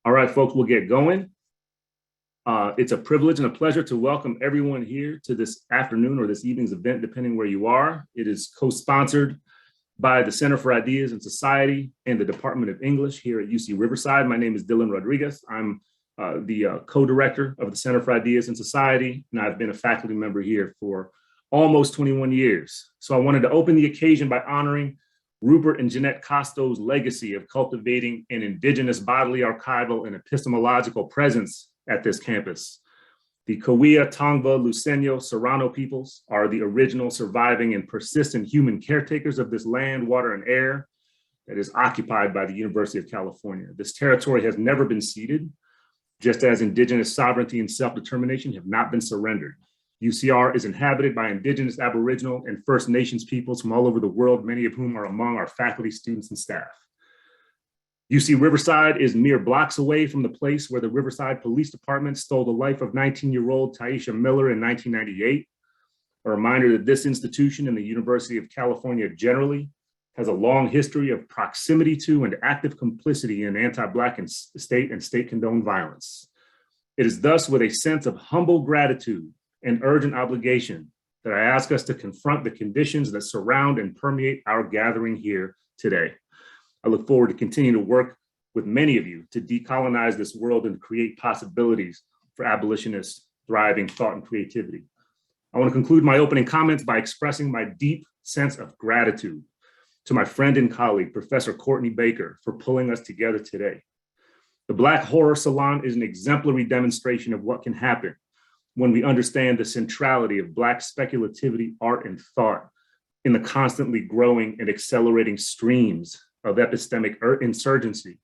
All right, folks, we'll get going. It's a privilege and a pleasure to welcome everyone here to this afternoon or this evening's event, depending where you are. It is co-sponsored by the Center for Ideas in Society and the Department of English here at UC Riverside. My name is Dylan Rodriguez. I'm the co-director of the Center for Ideas in Society, and I've been a faculty member here for almost 21 years. So I wanted to open the occasion by honoring Rupert and Jeanette Costo's legacy of cultivating an indigenous bodily, archival, and epistemological presence at this campus. The Cahuilla, Tongva, Luceño, Serrano peoples are the original surviving and persistent human caretakers of this land, water, and air that is occupied by the University of California. This territory has never been ceded, just as indigenous sovereignty and self-determination have not been surrendered. UCR is inhabited by indigenous, Aboriginal, and First Nations peoples from all over the world, many of whom are among our faculty, students, and staff. UC Riverside is mere blocks away from the place where the Riverside Police Department stole the life of 19-year-old Taisha Miller in 1998. A reminder that this institution and the University of California generally has a long history of proximity to and active complicity in anti-Black and state-condoned violence. It is thus with a sense of humble gratitude and urgent obligation that I ask us to confront the conditions that surround and permeate our gathering here today. I look forward to continuing to work with many of you to decolonize this world and create possibilities for abolitionists' thriving thought and creativity. I want to conclude my opening comments by expressing my deep sense of gratitude to my friend and colleague, Professor Courtney Baker, for pulling us together today. The Black Horror Salon is an exemplary demonstration of what can happen when we understand the centrality of Black speculativity, art, and thought in the constantly growing and accelerating streams of epistemic insurgency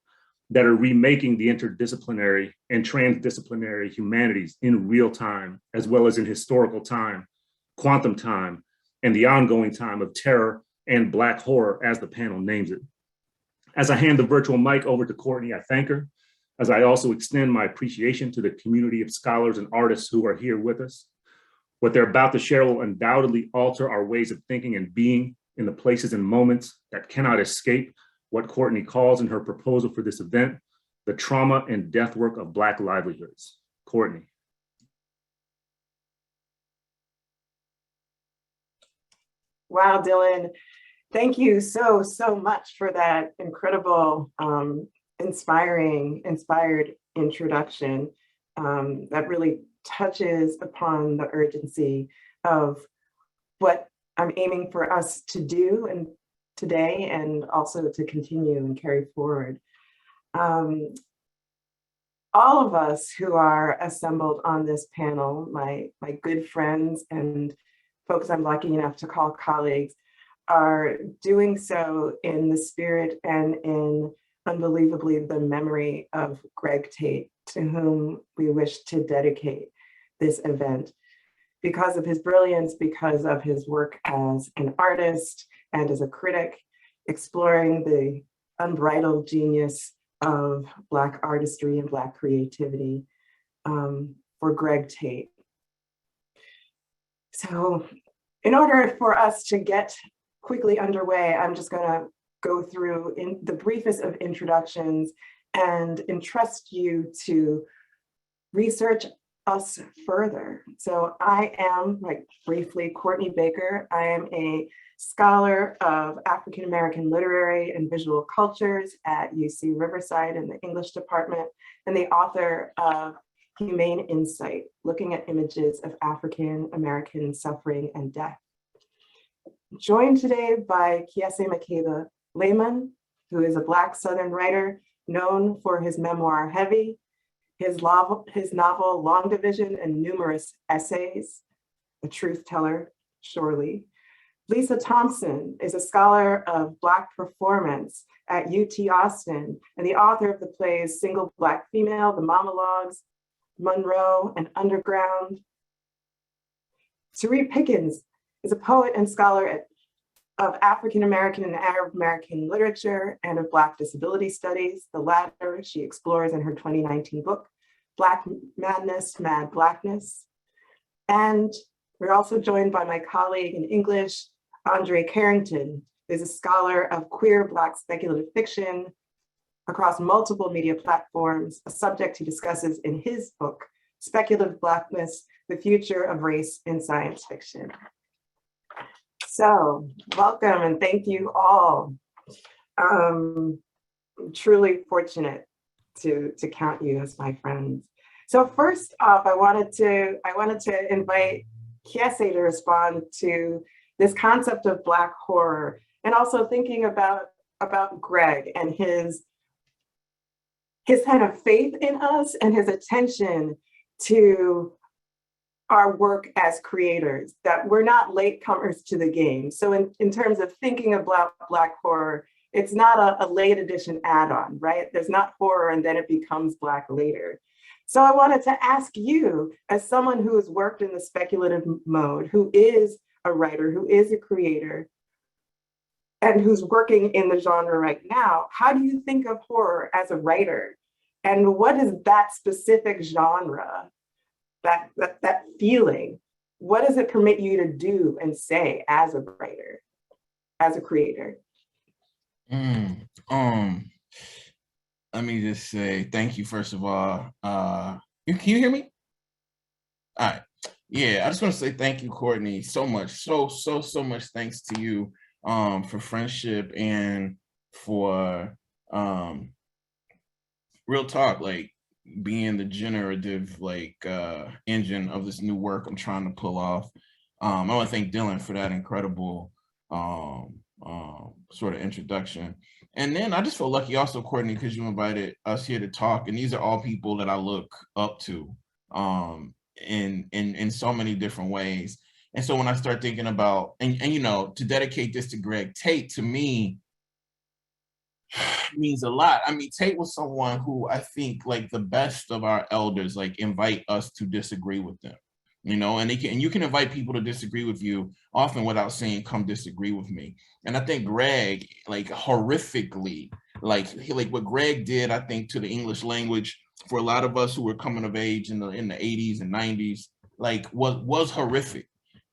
that are remaking the interdisciplinary and transdisciplinary humanities in real time, as well as in historical time, quantum time, and the ongoing time of terror and Black horror, as the panel names it. As I hand the virtual mic over to Courtney, I thank her, as I also extend my appreciation to the community of scholars and artists who are here with us. What they're about to share will undoubtedly alter our ways of thinking and being in the places and moments that cannot escape what Courtney calls in her proposal for this event, the trauma and death work of Black livelihoods. Courtney. Wow, Dylan, thank you so much for that incredible, inspired introduction that really touches upon the urgency of what I'm aiming for us to do and today, and also to continue and carry forward. All of us who are assembled on this panel, my good friends and folks I'm lucky enough to call colleagues, are doing so in the spirit and in unbelievably the memory of Greg Tate, to whom we wish to dedicate this event because of his brilliance, because of his work as an artist and as a critic, exploring the unbridled genius of Black artistry and Black creativity for Greg Tate. So in order for us to get quickly underway, I'm just going to go through in the briefest of introductions and entrust you to research us further. So I am, briefly, Courtney Baker. I am a scholar of African American literary and visual cultures at UC Riverside in the English department, and the author of Humane Insight, looking at images of African American suffering and death. Joined today by Kiese Makeba Laymon, who is a Black Southern writer known for his memoir, Heavy, his novel, Long Division, and numerous essays, a truth teller, surely. Lisa Thompson is a scholar of Black performance at UT Austin and the author of the plays Single Black Female, The Monologues, Monroe, and Underground. Tariq Pickens is a poet and scholar of African American and Arab American literature and of Black disability studies. The latter she explores in her 2019 book, Black Madness, Mad Blackness. And we're also joined by my colleague in English, Andre Carrington, who's a scholar of queer Black speculative fiction, across multiple media platforms, a subject he discusses in his book, Speculative Blackness, The Future of Race in Science Fiction. So welcome and thank you all. I'm truly fortunate to count you as my friends. So first off, I wanted to invite Kiese to respond to this concept of Black horror, and also thinking about Greg and his kind of faith in us and his attention to our work as creators, that we're not latecomers to the game. So in terms of thinking about Black horror, it's not a late edition add-on, right? There's not horror and then it becomes Black later. So I wanted to ask you, as someone who has worked in the speculative mode, who is a writer, who is a creator, and who's working in the genre right now, how do you think of horror as a writer? And what is that specific genre, that feeling, what does it permit you to do and say as a writer, as a creator? Let me just say thank you, first of all. Can you hear me? All right. Yeah, I just want to say thank you, Courtney, so much. So much thanks to you for friendship and for real talk, like being the generative engine of this new work I'm trying to pull off. I want to thank Dylan for that incredible sort of introduction. And then I just feel lucky also, Courtney, because you invited us here to talk. And these are all people that I look up to in so many different ways. And so when I start thinking about, and you know, to dedicate this to Greg Tate, to me, means a lot. I mean, Tate was someone who I think, like, the best of our elders, like, invite us to disagree with them. You know, and you can invite people to disagree with you often without saying, come disagree with me. And I think Greg, like, horrifically, like what Greg did, I think, to the English language for a lot of us who were coming of age in the 80s and 90s, like, was horrific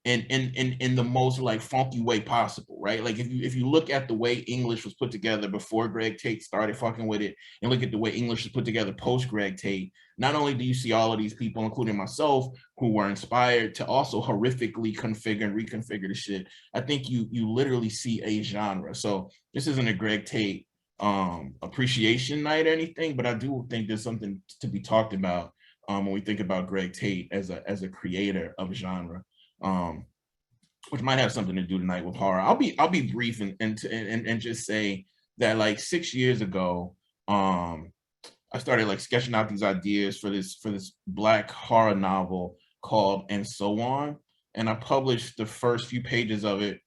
in the most, like, funky way possible, right? Like, if you look at the way English was put together before Greg Tate started fucking with it, and look at the way English was put together post Greg Tate, not only do you see all of these people, including myself, who were inspired to also horrifically configure and reconfigure the shit, I think you literally see a genre. So this isn't a Greg Tate appreciation night or anything, but I do think there's something to be talked about when we think about Greg Tate as a creator of genre. Which might have something to do tonight with horror. I'll be brief and just say that, like, 6 years ago, I started, like, sketching out these ideas for this Black horror novel called And So On, and I published the first few pages of it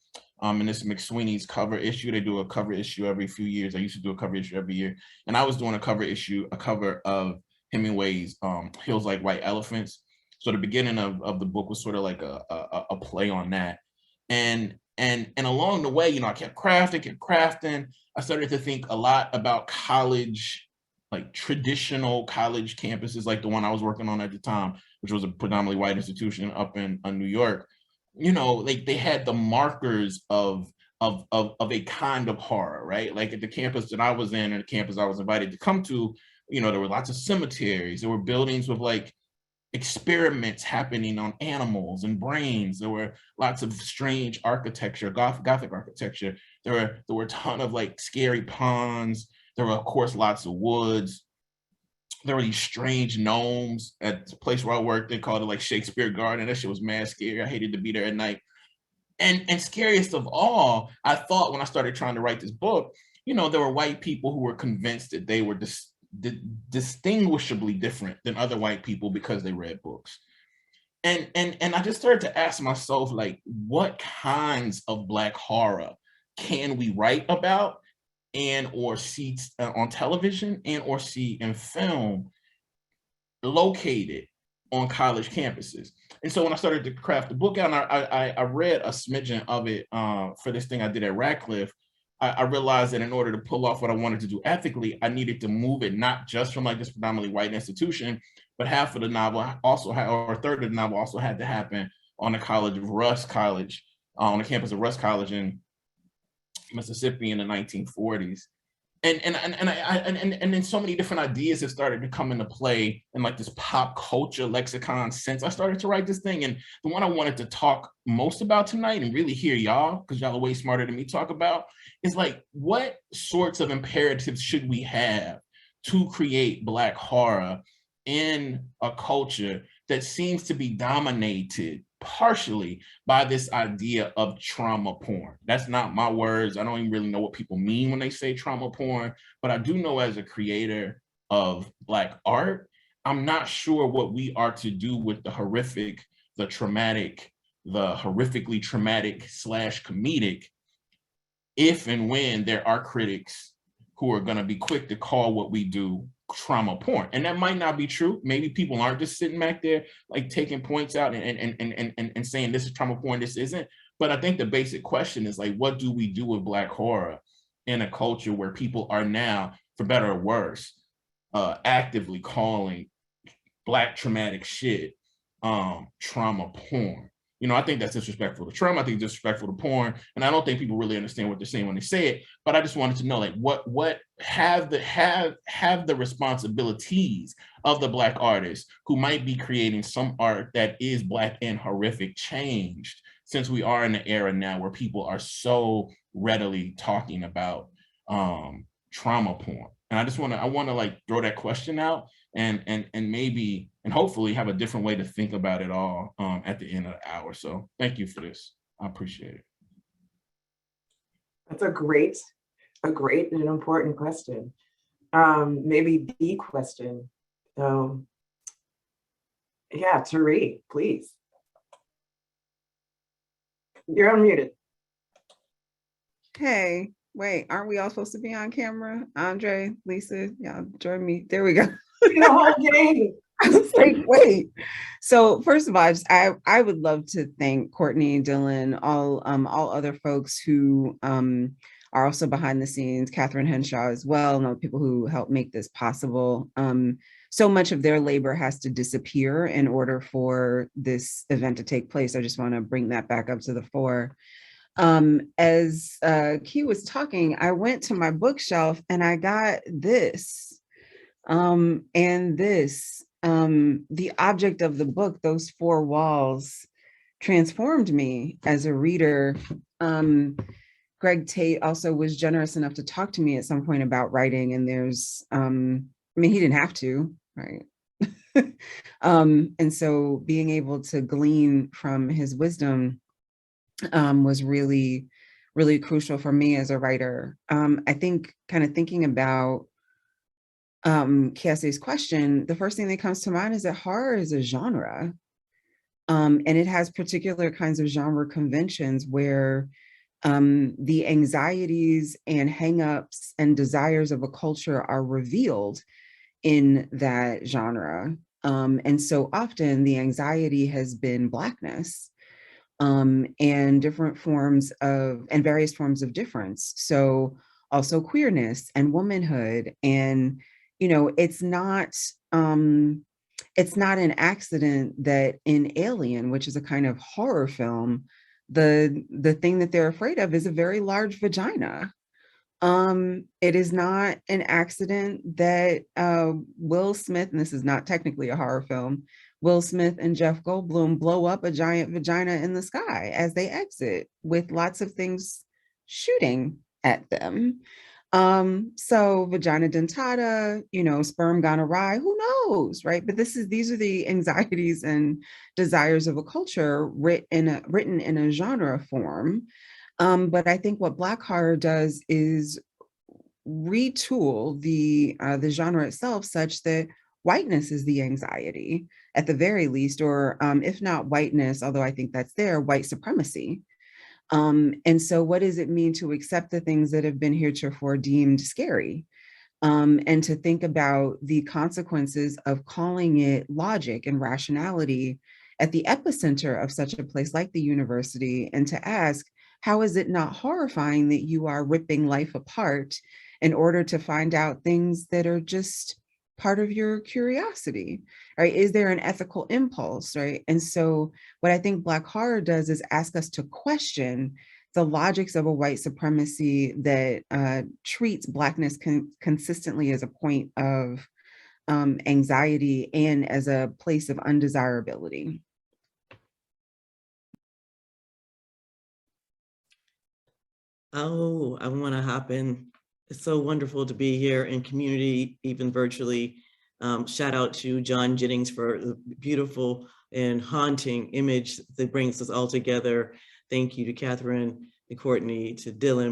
in this McSweeney's cover issue. They do a cover issue every few years. I used to do a cover issue every year, and I was doing a cover of Hemingway's Hills Like White Elephants. So the beginning of the book was sort of like a play on that. And along the way, you know, I kept crafting. I started to think a lot about college, like traditional college campuses, like the one I was working on at the time, which was a predominantly white institution up in New York. You know, like, they had the markers of a kind of horror, right? Like, at the campus that I was in, and the campus I was invited to come to, you know, there were lots of cemeteries. There were buildings with, like, experiments happening on animals and brains. There were lots of strange architecture, gothic architecture. There were a ton of, like, scary ponds. There were, of course, lots of woods. There were these strange gnomes at the place where I worked. They called it, like, Shakespeare Garden. That shit was mad scary. I hated to be there at night. And scariest of all, I thought, when I started trying to write this book, you know, there were white people who were convinced that they were distinguishably different than other white people because they read books. And I just started to ask myself, like, what kinds of Black horror can we write about and or see on television and or see in film located on college campuses? And so when I started to craft the book out, and I read a smidgen of it for this thing I did at Radcliffe, I realized that in order to pull off what I wanted to do ethically, I needed to move it not just from, like, this predominantly white institution, but half of the novel also had, or a third of the novel also had to happen on the college of Russ College, on the campus of Russ College in Mississippi in the 1940s. and then so many different ideas have started to come into play in like this pop culture lexicon sense. I started to write this thing, and the one I wanted to talk most about tonight and really hear y'all, because y'all are way smarter than me, talk about is like, what sorts of imperatives should we have to create Black horror in a culture that seems to be dominated partially by this idea of trauma porn. That's not my words. I don't even really know what people mean when they say trauma porn, but I do know as a creator of Black art, I'm not sure what we are to do with the horrific, the traumatic, the horrifically traumatic / comedic, if and when there are critics who are going to be quick to call what we do trauma porn. And that might not be true. Maybe people aren't just sitting back there like taking points out and saying this is trauma porn, this isn't. But I think the basic question is like, what do we do with Black horror in a culture where people are now, for better or worse, actively calling Black traumatic shit trauma porn? You know, I think that's disrespectful to trauma. I think it's disrespectful to porn. And I don't think people really understand what they're saying when they say it. But I just wanted to know, like, what have the responsibilities of the Black artists who might be creating some art that is Black and horrific changed, since we are in an era now where people are so readily talking about trauma porn. And I want to like throw that question out and maybe and hopefully have a different way to think about it all at the end of the hour. So thank you for this. I appreciate it. That's a great and important question. Maybe the question. Yeah, Tariq, please. You're unmuted. Hey, wait, aren't we all supposed to be on camera? Andre, Lisa, y'all join me. There we go. The whole game. I was like, wait. So first of all, I would love to thank Courtney, Dylan, all other folks who are also behind the scenes, Catherine Henshaw as well, and all the people who helped make this possible. So much of their labor has to disappear in order for this event to take place. I just want to bring that back up to the fore. As Key was talking, I went to my bookshelf and I got this and this. The object of the book, those four walls, transformed me as a reader. Greg Tate also was generous enough to talk to me at some point about writing, and there's, I mean, he didn't have to, right? And so being able to glean from his wisdom was really, really crucial for me as a writer. I think kind of thinking about Kiese's question, the first thing that comes to mind is that horror is a genre. And it has particular kinds of genre conventions where the anxieties and hangups and desires of a culture are revealed in that genre. And so often the anxiety has been Blackness and different forms of, and various forms of difference. So also queerness and womanhood. And, you know, it's not an accident that in Alien, which is a kind of horror film, the thing that they're afraid of is a very large vagina. It is not an accident that Will Smith, and this is not technically a horror film, Will Smith and Jeff Goldblum blow up a giant vagina in the sky as they exit with lots of things shooting at them. So vagina dentata, you know, sperm gone awry, who knows, right? But these are the anxieties and desires of a culture written in a genre form. But I think what Black horror does is retool the genre itself such that whiteness is the anxiety at the very least, or if not whiteness, although I think that's there, white supremacy. And so what does it mean to accept the things that have been heretofore deemed scary? And to think about the consequences of calling it logic and rationality at the epicenter of such a place like the university, and to ask, how is it not horrifying that you are ripping life apart in order to find out things that are just part of your curiosity, right? Is there an ethical impulse, right? And so what I think Black horror does is ask us to question the logics of a white supremacy that treats Blackness consistently as a point of anxiety and as a place of undesirability. Oh, I want to hop in. It's so wonderful to be here in community, even virtually. Shout out to John Jennings for the beautiful and haunting image that brings us all together. Thank you to Catherine and Courtney, to Dylan,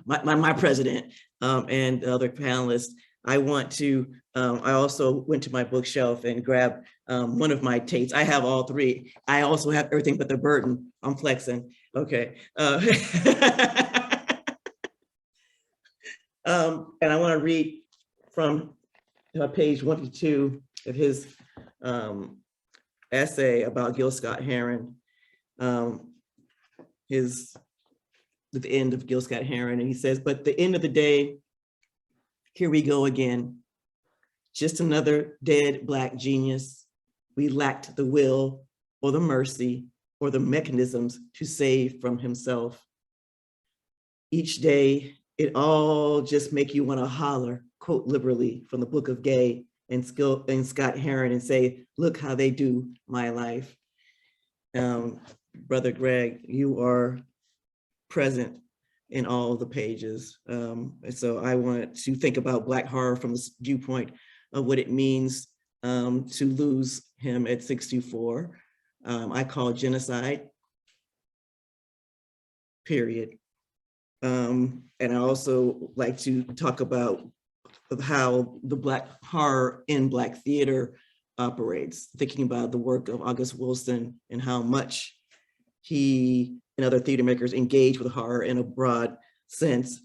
my president, and the other panelists. I want to, I also went to my bookshelf and grabbed one of my tapes. I have all three. I also have Everything But the Burden. I'm flexing, okay. And I want to read from page 152 of his essay about Gil Scott-Heron, the end of Gil Scott-Heron, and he says, "But at the end of the day, here we go again. Just another dead Black genius. We lacked the will or the mercy or the mechanisms to save from himself. Each day, it all just make you want to holler," quote liberally from the Book of Gay and Scott-Heron, and say, "Look how they do my life." Brother Greg, you are present in all the pages. And so I want to think about Black horror from this viewpoint of what it means to lose him at 64. I call genocide, period. And I also like to talk about how the Black horror in Black theater operates, thinking about the work of August Wilson and how much he and other theater makers engage with horror in a broad sense.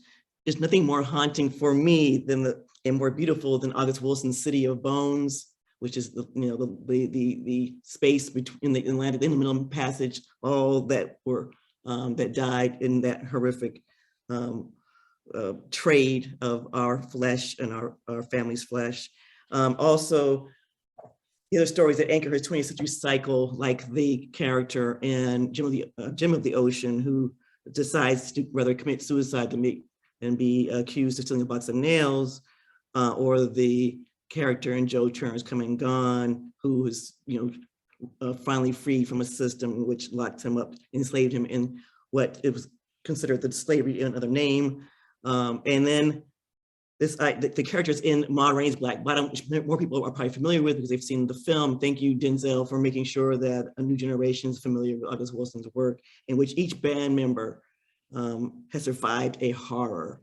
There's nothing more haunting for me than and more beautiful than August Wilson's City of Bones, which is the space between the Atlantic and the Middle Passage, all that were that died in that horrific trade of our flesh and our family's flesh. Also, the other stories that anchor his 20th century cycle, like the character in Gem of the Ocean, who decides to rather commit suicide than be accused of stealing a box of nails, or the character in Joe Turner's Come and Gone, who was finally freed from a system which locked him up, enslaved him in what it was considered the slavery in another name. And then the characters in Ma Rainey's Black Bottom, which more people are probably familiar with because they've seen the film. Thank you, Denzel, for making sure that a new generation is familiar with August Wilson's work, in which each band member has survived a horror.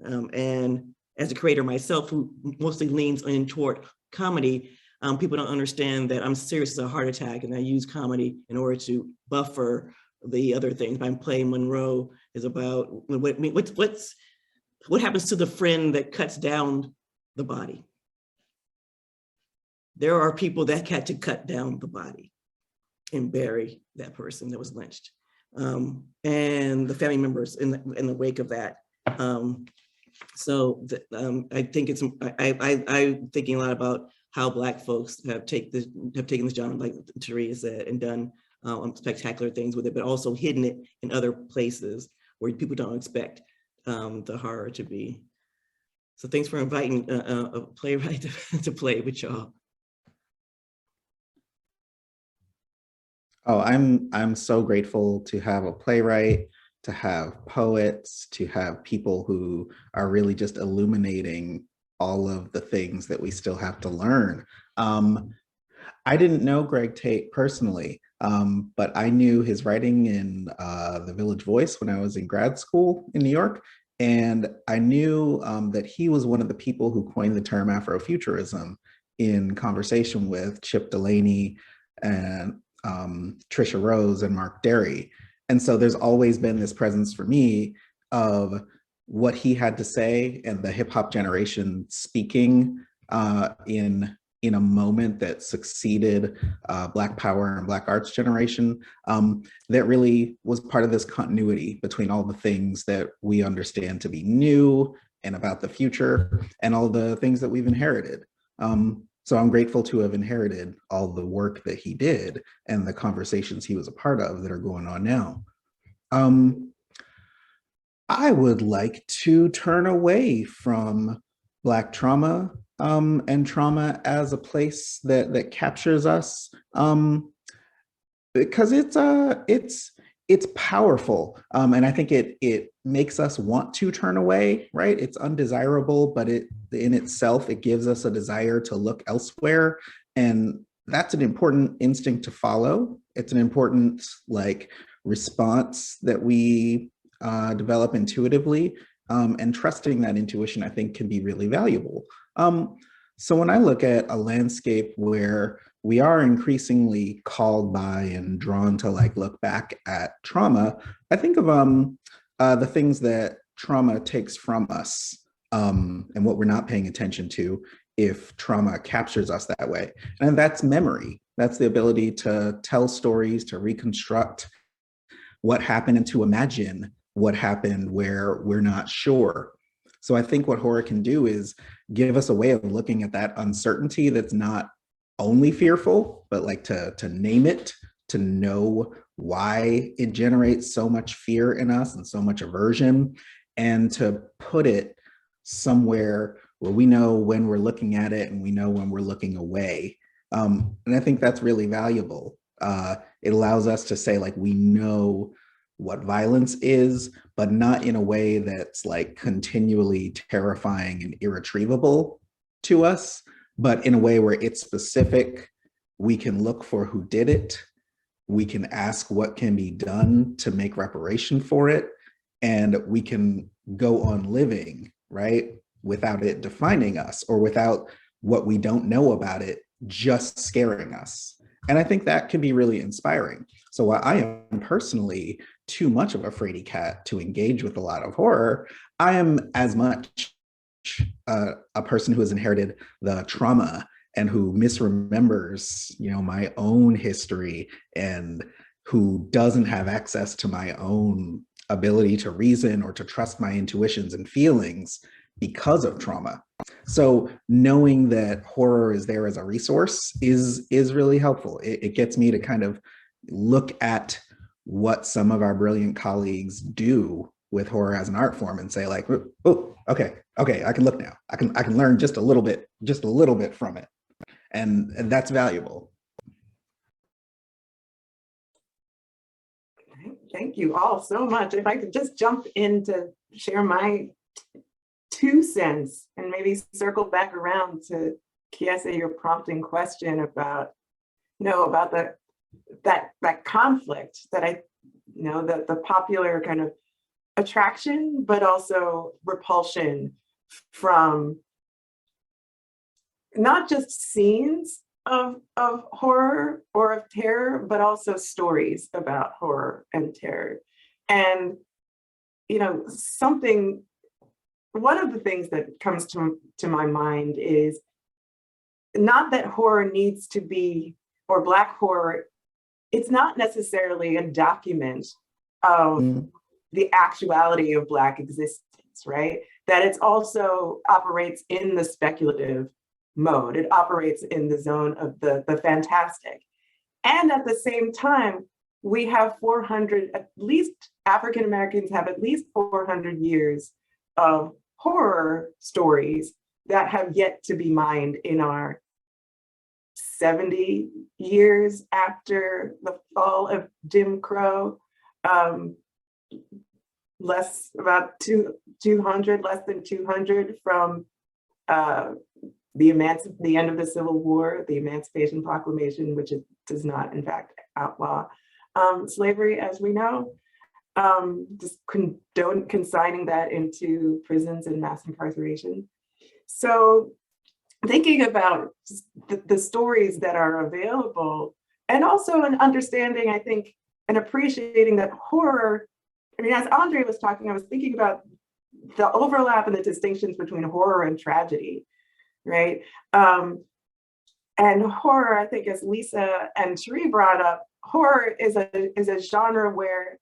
And as a creator myself, who mostly leans in toward comedy, people don't understand that I'm serious as a heart attack, and I use comedy in order to buffer the other things. My play Monroe is about what happens to the friend that cuts down the body. There are people that had to cut down the body and bury that person that was lynched, and the family members in the wake of that. So I think I'm thinking a lot about how Black folks have taken this genre, like Taria said, and done spectacular things with it, but also hidden it in other places where people don't expect the horror to be. So thanks for inviting a playwright to play with y'all. Oh, I'm so grateful to have a playwright, to have poets, to have people who are really just illuminating all of the things that we still have to learn. I didn't know Greg Tate personally, but I knew his writing in The Village Voice when I was in grad school in New York. And I knew that he was one of the people who coined the term Afrofuturism in conversation with Chip Delaney and Trisha Rose and Mark Derry. And so there's always been this presence for me of what he had to say and the hip hop generation speaking in a moment that succeeded Black Power and Black Arts generation, that really was part of this continuity between all the things that we understand to be new and about the future and all the things that we've inherited. So I'm grateful to have inherited all the work that he did and the conversations he was a part of that are going on now. I would like to turn away from Black trauma and trauma as a place that captures us, because it's powerful, and I think it makes us want to turn away. Right? It's undesirable, but it in itself it gives us a desire to look elsewhere, and that's an important instinct to follow. It's an important response that we develop intuitively, and trusting that intuition, I think, can be really valuable. So when I look at a landscape where we are increasingly called by and drawn to look back at trauma, I think of the things that trauma takes from us, and what we're not paying attention to if trauma captures us that way. And that's memory. That's the ability to tell stories, to reconstruct what happened, and to imagine what happened where we're not sure. So I think what horror can do is give us a way of looking at that uncertainty that's not only fearful, but to name it, to know why it generates so much fear in us and so much aversion, and to put it somewhere where we know when we're looking at it and we know when we're looking away. And I think that's really valuable. It allows us to say we know what violence is, but not in a way that's continually terrifying and irretrievable to us, but in a way where it's specific. We can look for who did it. We can ask what can be done to make reparation for it. And we can go on living, right, without it defining us, or without what we don't know about it just scaring us. And I think that can be really inspiring. So while I am personally too much of a fraidy cat to engage with a lot of horror, I am as much a person who has inherited the trauma and who misremembers, my own history, and who doesn't have access to my own ability to reason or to trust my intuitions and feelings because of trauma. So knowing that horror is there as a resource is really helpful. It gets me to kind of look at what some of our brilliant colleagues do with horror as an art form and say oh, okay, I can look now. I can learn just a little bit from it. And that's valuable. Thank you all so much. If I could just jump in to share my 2 cents and maybe circle back around to Kiese, your prompting question about, about that conflict that the popular kind of attraction, but also repulsion from not just scenes of horror or of terror, but also stories about horror and terror. And, one of the things that comes to my mind is not that horror needs to be, or Black horror, it's not necessarily a document of the actuality of Black existence, right? That it's also operates in the speculative mode. It operates in the zone of the fantastic. And at the same time, we have 400, at least African Americans have at least 400 years of horror stories that have yet to be mined in our 70 years after the fall of Jim Crow, less than 200 from the end of the Civil War, the Emancipation Proclamation, which it does not, in fact, outlaw slavery, as we know, just consigning that into prisons and mass incarceration. So thinking about the stories that are available, and also an understanding, I think, and appreciating that horror, as Andre was talking, I was thinking about the overlap and the distinctions between horror and tragedy, right? And horror, I think, as Lisa and Cherie brought up, horror is a genre where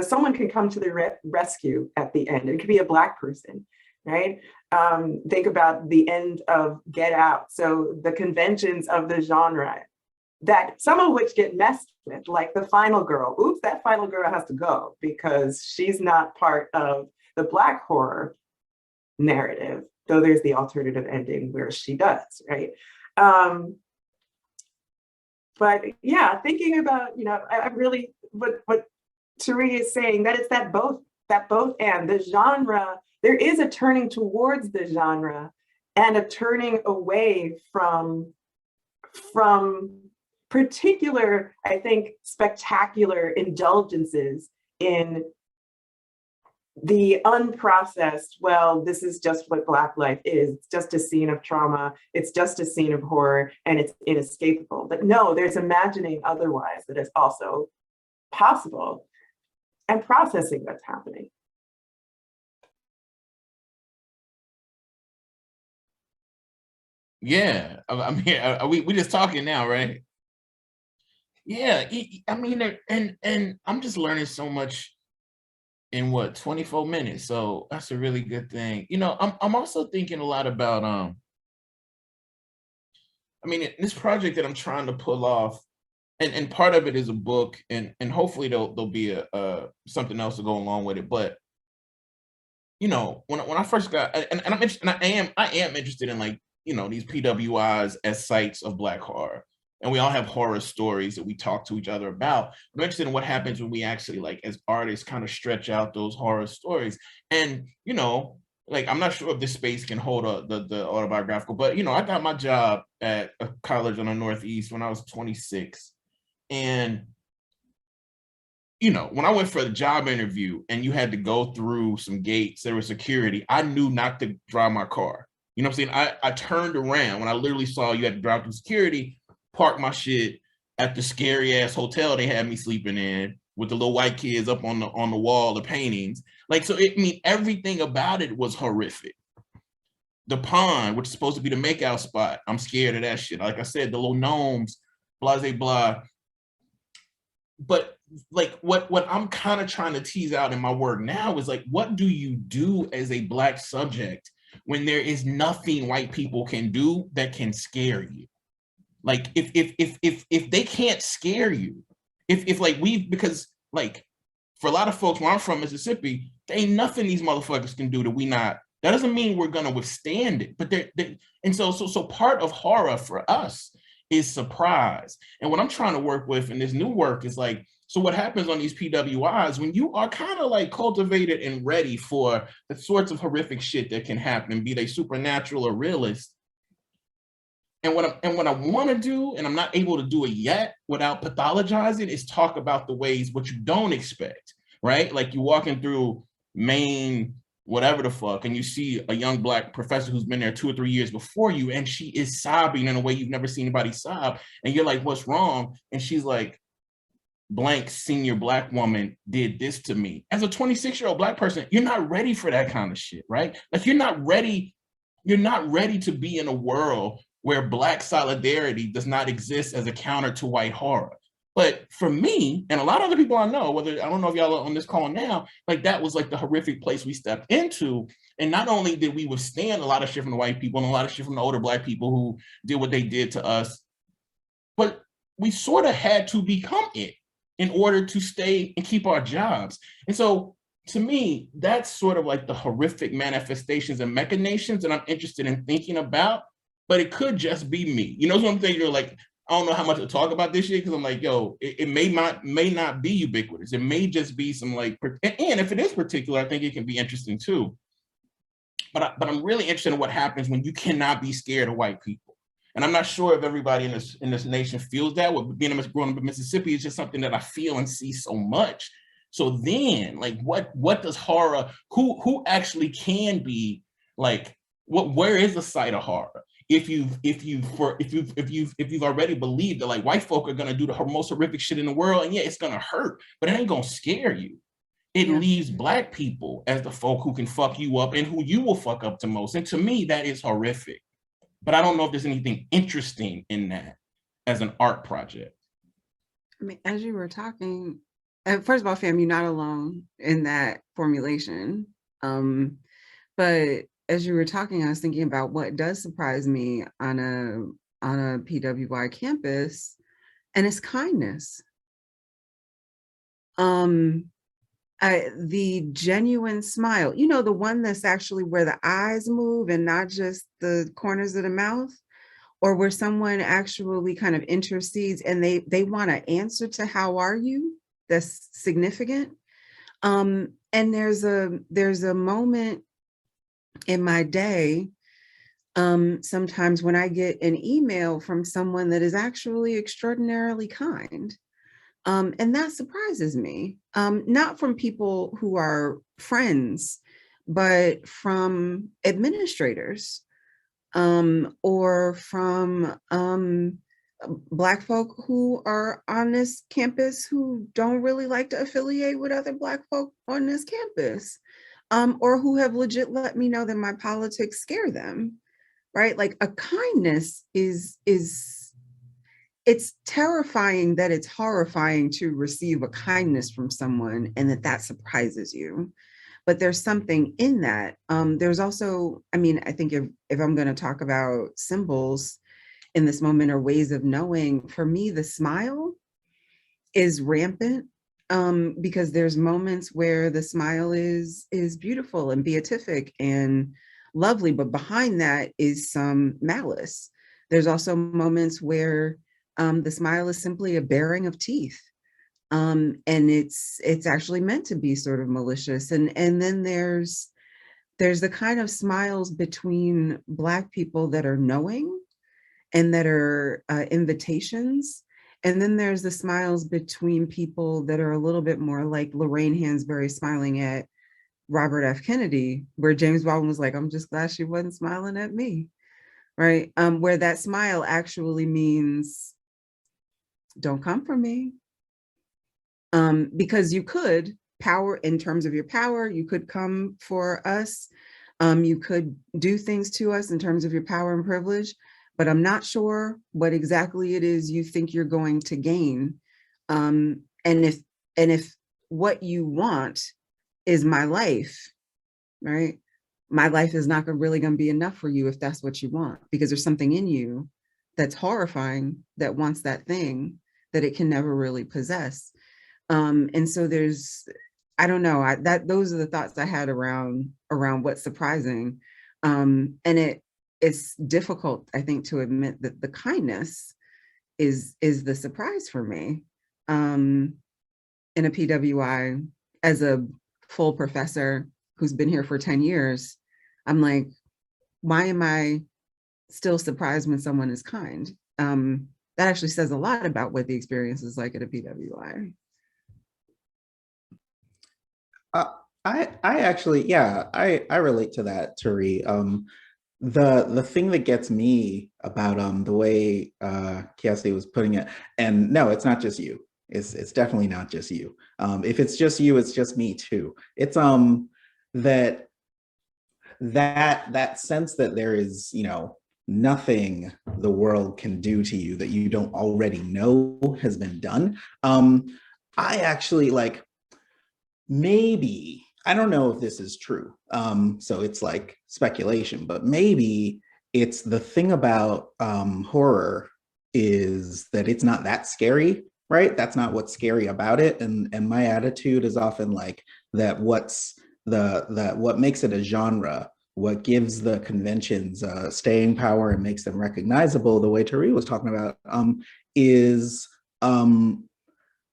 someone can come to the rescue at the end. It could be a Black person, right? Think about the end of Get Out. So the conventions of the genre, that some of which get messed with, like the final girl. Oops, that final girl has to go because she's not part of the Black horror narrative, though there's the alternative ending where she does, right? But yeah, thinking about, I really, what Tari is saying, that it's that both and the genre, there is a turning towards the genre and a turning away from particular, I think, spectacular indulgences in the unprocessed, well, this is just what Black life is. It's just a scene of trauma. It's just a scene of horror, and it's inescapable. But no, there's imagining otherwise that is also possible and processing what's happening. Yeah, I mean, we just talking now, right? Yeah, I mean, and I'm just learning so much in what 24 minutes, so that's a really good thing. I'm also thinking a lot about I mean, this project that I'm trying to pull off, and part of it is a book, and hopefully there'll be a something else to go along with it. But when I first got, and I'm interested, and I am interested in, like, these PWIs as sites of Black horror. And we all have horror stories that we talk to each other about. I'm interested in what happens when we actually, like, as artists, kind of stretch out those horror stories. And, like, I'm not sure if this space can hold the autobiographical, but, I got my job at a college on the Northeast when I was 26. And, when I went for the job interview and you had to go through some gates, there was security, I knew not to drive my car. You know what I'm saying? I turned around when I literally saw you had to drive through security, park my shit at the scary ass hotel they had me sleeping in with the little white kids up on the wall, the paintings. Like, so everything about it was horrific. The pond, which is supposed to be the makeout spot, I'm scared of that shit. Like I said, the little gnomes, blah, blah, blah. But like what I'm kind of trying to tease out in my work now is, like, what do you do as a Black subject when there is nothing white people can do that can scare you? Like, if they can't scare you, because, like, for a lot of folks, where I'm from, Mississippi, there ain't nothing these motherfuckers can do that doesn't mean we're gonna withstand it. But so part of horror for us is surprise. And what I'm trying to work with in this new work is, like, so what happens on these PWIs when you are kind of, like, cultivated and ready for the sorts of horrific shit that can happen, be they supernatural or realist. And what I want to do, and I'm not able to do it yet without pathologizing, is talk about the ways what you don't expect, right? Like, you're walking through Maine, whatever the fuck, and you see a young Black professor who's been there 2 or 3 years before you, and she is sobbing in a way you've never seen anybody sob, and you're like, what's wrong? And she's like, blank senior Black woman did this to me. As a 26-year-old Black person, you're not ready for that kind of shit, right? Like, you're not ready to be in a world where Black solidarity does not exist as a counter to white horror. But for me, and a lot of other people I know, I don't know if y'all are on this call now, like, that was, like, the horrific place we stepped into. And not only did we withstand a lot of shit from the white people and a lot of shit from the older Black people who did what they did to us, but we sort of had to become it in order to stay and keep our jobs. And so, to me, that's sort of like the horrific manifestations and machinations that I'm interested in thinking about, but it could just be me. You know what I'm saying? You're like, I don't know how much to talk about this shit, because I'm like, yo, it may not be ubiquitous. It may just be some, like, and if it is particular, I think it can be interesting too. But I'm really interested in what happens when you cannot be scared of white people. And I'm not sure if everybody in this nation feels that. With being growing up in Mississippi, it's just something that I feel and see so much. So then, like, what does horror? Who actually can be, like, where is the site of horror? If you've already believed that, like, white folk are gonna do the most horrific shit in the world, and yeah, it's gonna hurt, but it ain't gonna scare you. It leaves Black people as the folk who can fuck you up and who you will fuck up the most. And to me, that is horrific. But I don't know if there's anything interesting in that as an art project. I mean, as you were talking, first of all, fam, you're not alone in that formulation. But as you were talking, I was thinking about what does surprise me on a PWI campus, and it's kindness. the genuine smile, you know, the one that's actually where the eyes move and not just the corners of the mouth, or where someone actually kind of intercedes and they want to answer to how are you, that's significant. And there's a moment in my day, sometimes when I get an email from someone that is actually extraordinarily kind. And that surprises me, not from people who are friends, but from administrators, or from Black folk who are on this campus who don't really like to affiliate with other Black folk on this campus, or who have legit let me know that my politics scare them, right? Like a kindness is it's terrifying that it's horrifying to receive a kindness from someone and that surprises you. But there's something in that. There's also, I mean, I think if I'm going to talk about symbols in this moment or ways of knowing, for me, the smile is rampant, because there's moments where the smile is beautiful and beatific and lovely, but behind that is some malice. There's also moments where the smile is simply a baring of teeth. And it's actually meant to be sort of malicious. And then there's the kind of smiles between Black people that are knowing and that are invitations. And then there's the smiles between people that are a little bit more like Lorraine Hansberry smiling at Robert F. Kennedy, where James Baldwin was like, I'm just glad she wasn't smiling at me, right? Where that smile actually means, don't come for me. Because you could power, in terms of your power, you could come for us. You could do things to us in terms of your power and privilege, but I'm not sure what exactly it is you think you're going to gain. And if what you want is my life, right? My life is not really going to be enough for you if that's what you want, because there's something in you that's horrifying that wants that thing that it can never really possess. And so there's, I don't know, those are the thoughts I had around what's surprising. And it's difficult, I think, to admit that the kindness is the surprise for me. In a PWI, as a full professor who's been here for 10 years, I'm like, why am I still surprised when someone is kind? That actually says a lot about what the experience is like at a PWI. I actually, yeah, I relate to that, Tari. The thing that gets me about the way Kiese was putting it, and no, it's not just you. It's definitely not just you. If it's just you, it's just me too. It's that sense that there is, you know, nothing the world can do to you that you don't already know has been done. I actually like, maybe, I don't know if this is true, so it's like speculation, but maybe it's the thing about horror is that it's not that scary, right? That's not what's scary about it. And my attitude is often like that what makes it a genre, what gives the conventions staying power and makes them recognizable, the way Tari was talking about, is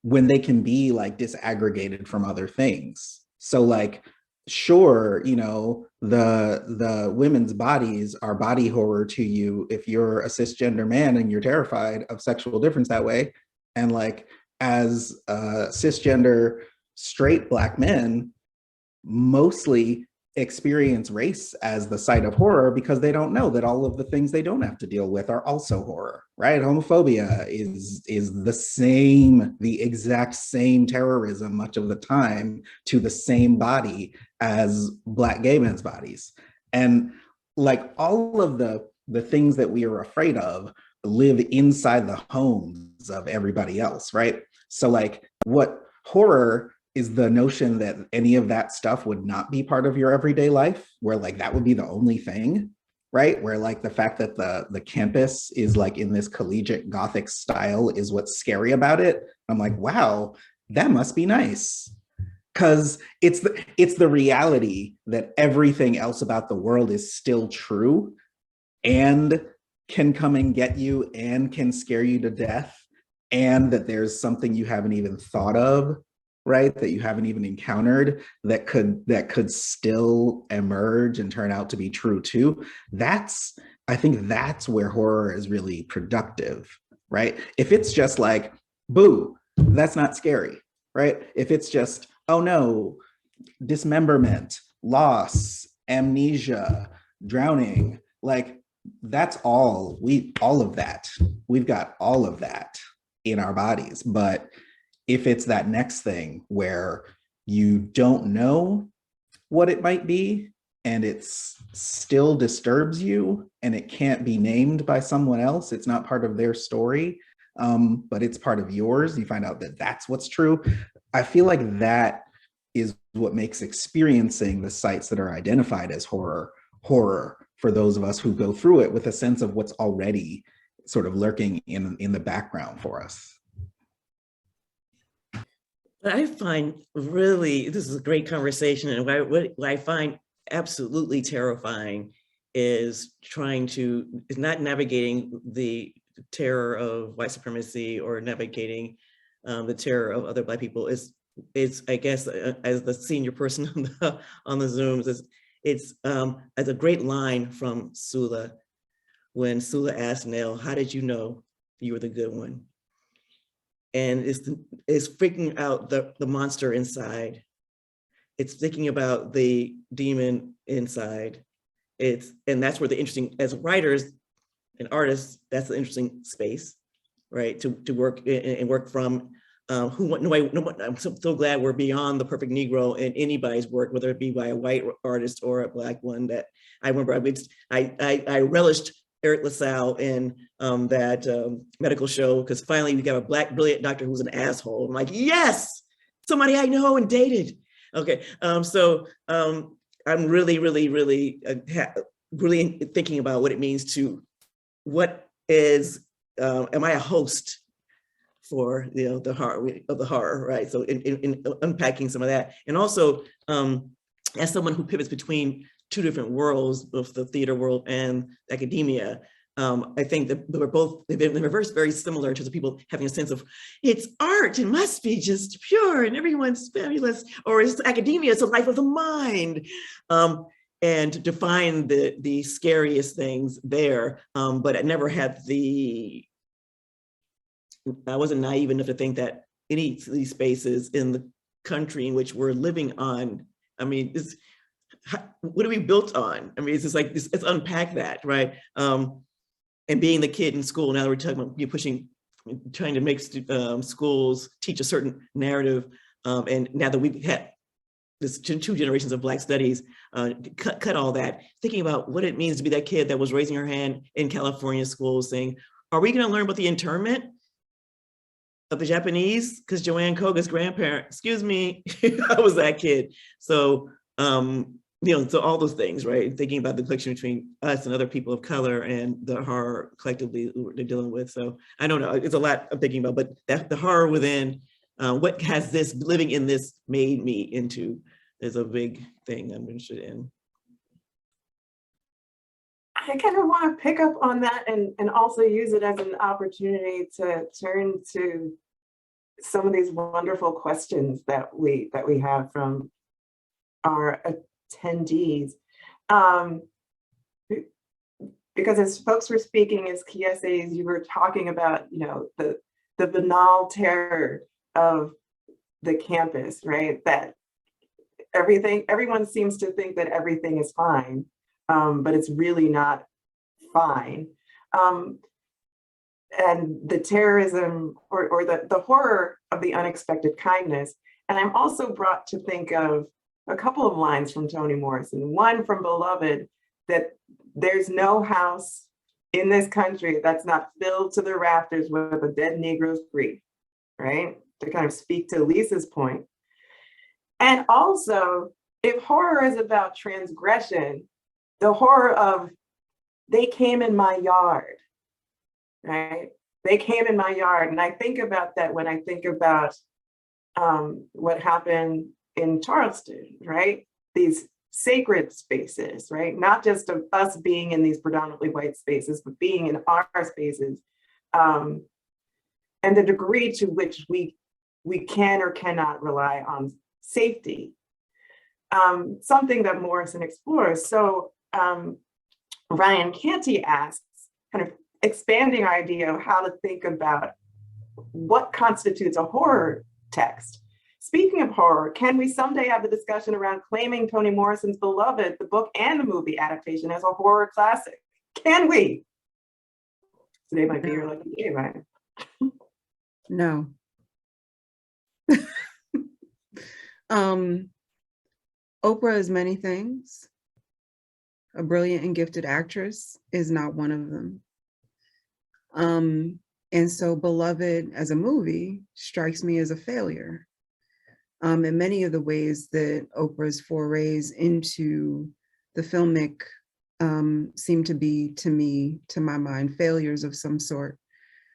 when they can be like disaggregated from other things. So like, sure, you know, the women's bodies are body horror to you if you're a cisgender man and you're terrified of sexual difference that way. And like, as cisgender straight Black men, mostly experience race as the site of horror because they don't know that all of the things they don't have to deal with are also horror, right? Homophobia is the exact same terrorism much of the time to the same body as Black gay men's bodies. And like all of the things that we are afraid of live inside the homes of everybody else, right? So like, what horror is the notion that any of that stuff would not be part of your everyday life, where like that would be the only thing, right? Where like the fact that the campus is like in this collegiate Gothic style is what's scary about it. I'm like, wow, that must be nice. because it's the reality that everything else about the world is still true and can come and get you and can scare you to death, and that there's something you haven't even thought of, right, that you haven't even encountered, that could still emerge and turn out to be true too. I think that's where horror is really productive, right? If it's just like, boo, that's not scary, right? If it's just, oh no, dismemberment, loss, amnesia, drowning, like that's all of that. We've got all of that in our bodies. But if it's that next thing where you don't know what it might be, and it still disturbs you, and it can't be named by someone else, it's not part of their story, but it's part of yours, you find out that that's what's true. I feel like that is what makes experiencing the sites that are identified as horror for those of us who go through it with a sense of what's already sort of lurking in the background for us. I find really, this is a great conversation, and what I find absolutely terrifying is not navigating the terror of white supremacy or navigating the terror of other Black people. It's I guess, as the senior person on the Zooms, it's as a great line from Sula, when Sula asked Nell, "How did you know you were the good one?" And it's freaking out the monster inside. It's thinking about the demon inside. And that's where as writers and artists, that's the interesting space, right? To work and work from. I'm so glad we're beyond the perfect Negro in anybody's work, whether it be by a white artist or a Black one. That I remember, I relished Eric LaSalle in that medical show, because finally we got a Black brilliant doctor who's an asshole. I'm like, yes, somebody I know and dated. Okay, I'm really, really, really, really thinking about what it means to, am I a host for the horror, right? So in unpacking some of that, and also as someone who pivots between two different worlds, both the theater world and academia, I think that they've been reversed very similar in terms of people having a sense of it's art, it must be just pure and everyone's fabulous, or it's academia, it's a life of the mind. And to find the scariest things there, but I never had I wasn't naive enough to think that any of these spaces in the country in which we're living on, I mean, what are we built on? I mean, it's just like, let's unpack that, right? And being the kid in school, now that we're talking about trying to make schools teach a certain narrative, and now that we've had this 2 generations of Black studies, cut all that, thinking about what it means to be that kid that was raising her hand in California schools saying, are we gonna learn about the internment of the Japanese? Because Joanne Koga's grandparent, excuse me, I was that kid. So, so all those things, right? Thinking about the connection between us and other people of color and the horror collectively they're dealing with. So I don't know, it's a lot I'm thinking about, but the horror within, what has this living in this made me into is a big thing I'm interested in. I kind of want to pick up on that and also use it as an opportunity to turn to some of these wonderful questions that we have from our attendees. Because as folks were speaking, as Kiese, you were talking about, the banal terror of the campus, right? That everyone seems to think that everything is fine, but it's really not fine. And the terrorism or the horror of the unexpected kindness. And I'm also brought to think of a couple of lines from Toni Morrison, one from Beloved, that there's no house in this country that's not filled to the rafters with a dead Negro's grief, right? To kind of speak to Lisa's point. And also, if horror is about transgression, the horror of they came in my yard, right? They came in my yard. And I think about that when I think about what happened in Charleston, right? These sacred spaces, right? Not just of us being in these predominantly white spaces, but being in our spaces, and the degree to which we can or cannot rely on safety. Something that Morrison explores. So Ryan Canty asks, kind of expanding our idea of how to think about what constitutes a horror text. Speaking of horror, can we someday have a discussion around claiming Toni Morrison's Beloved, the book and the movie adaptation, as a horror classic? Can we? Today might be your lucky day, Ryan. No. Oprah is many things. A brilliant and gifted actress is not one of them. And so Beloved as a movie strikes me as a failure. In many of the ways that Oprah's forays into the filmic seem to be, to my mind, failures of some sort.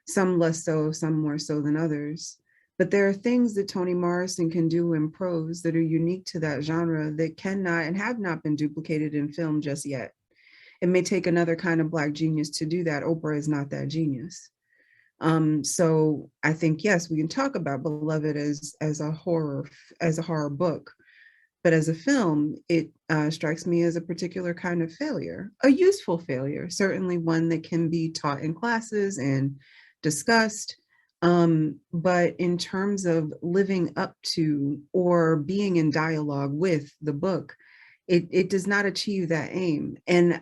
Some less so, some more so than others. But there are things that Toni Morrison can do in prose that are unique to that genre that cannot and have not been duplicated in film just yet. It may take another kind of Black genius to do that. Oprah is not that genius. So I think, yes, we can talk about Beloved as a horror book, but as a film, it strikes me as a particular kind of failure, a useful failure, certainly one that can be taught in classes and discussed. But in terms of living up to or being in dialogue with the book, it does not achieve that aim. And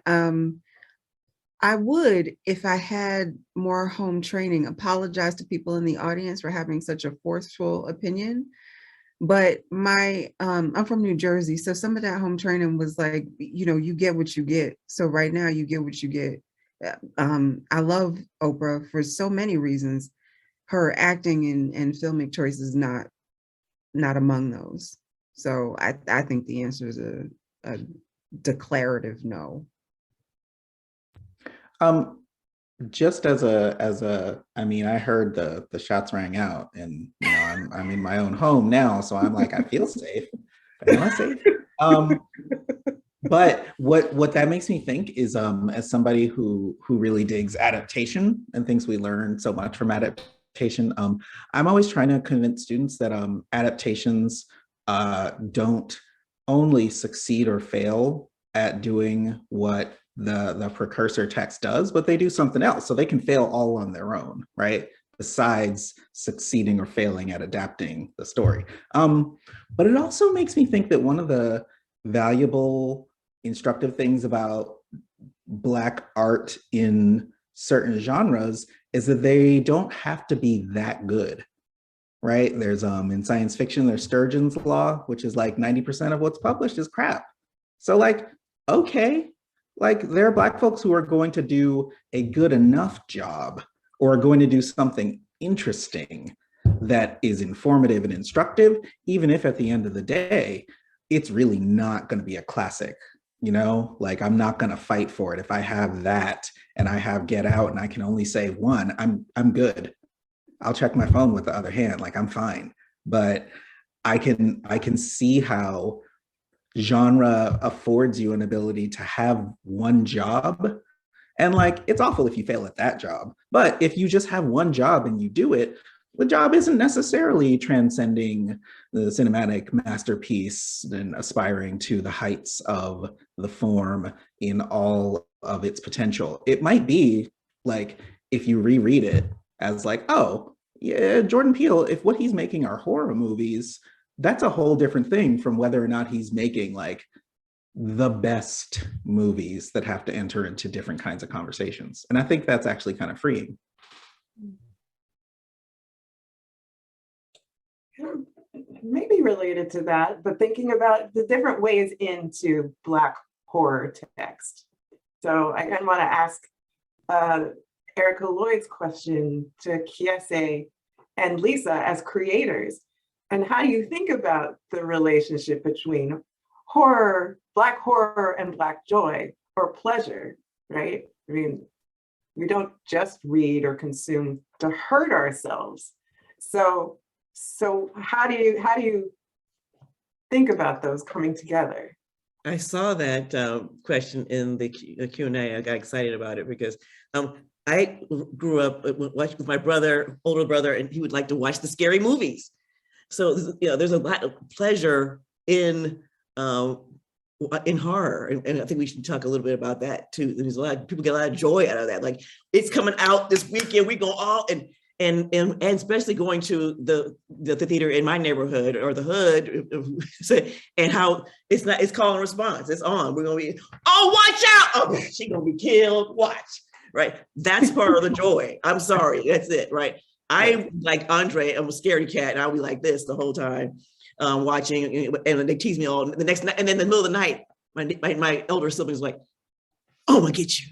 I would, if I had more home training, apologize to people in the audience for having such a forceful opinion. But I'm from New Jersey, so some of that home training was like, you get what you get. So right now you get what you get. I love Oprah for so many reasons. Her acting and filmic choice is not among those. So I think the answer is a declarative no. Just as I mean, I heard the shots rang out, and I'm in my own home now, so I'm like, I feel safe. Am I safe? But what that makes me think is, as somebody who really digs adaptation and thinks we learn so much from adaptation, I'm always trying to convince students that adaptations don't only succeed or fail at doing what the precursor text does, but they do something else. So they can fail all on their own, right? Besides succeeding or failing at adapting the story. But it also makes me think that one of the valuable, instructive things about Black art in certain genres is that they don't have to be that good, right? There's in science fiction, there's Sturgeon's law, which is like 90% of what's published is crap. So like, okay, like there are Black folks who are going to do a good enough job or are going to do something interesting that is informative and instructive, even if at the end of the day, it's really not going to be a classic, like I'm not going to fight for it. If I have that and I have Get Out and I can only save one, I'm good. I'll check my phone with the other hand, like I'm fine. But I can see how genre affords you an ability to have one job. And like, it's awful if you fail at that job. But if you just have one job and you do it, the job isn't necessarily transcending the cinematic masterpiece and aspiring to the heights of the form in all of its potential. It might be like, if you reread it as like, oh, yeah, Jordan Peele, if what he's making are horror movies, that's a whole different thing from whether or not he's making like the best movies that have to enter into different kinds of conversations. And I think that's actually kind of freeing. Maybe related to that, but thinking about the different ways into Black horror text. So I kind of want to ask Erica Lloyd's question to Kiese and Lisa as creators, and how you think about the relationship between horror, Black horror and Black joy or pleasure, right? I mean, we don't just read or consume to hurt ourselves. So how do you think about those coming together? I saw that question in the Q&A. I got excited about it because I grew up watching with my brother, older brother, and he would like to watch the scary movies. So there's a lot of pleasure in horror, and I think we should talk a little bit about that too. There's a lot of people get a lot of joy out of that. Like, it's coming out this weekend, we go all and especially going to the theater in my neighborhood or the hood, and how it's call and response. It's on. We're gonna be, oh, watch out! Oh, she's gonna be killed. Watch, right? That's part of the joy. I'm sorry, that's it, right? I, like Andre, I'm a scaredy cat, and I'll be like this the whole time, watching, and they tease me all the next night, and then in the middle of the night, my elder siblings like, oh, I'm gonna get you.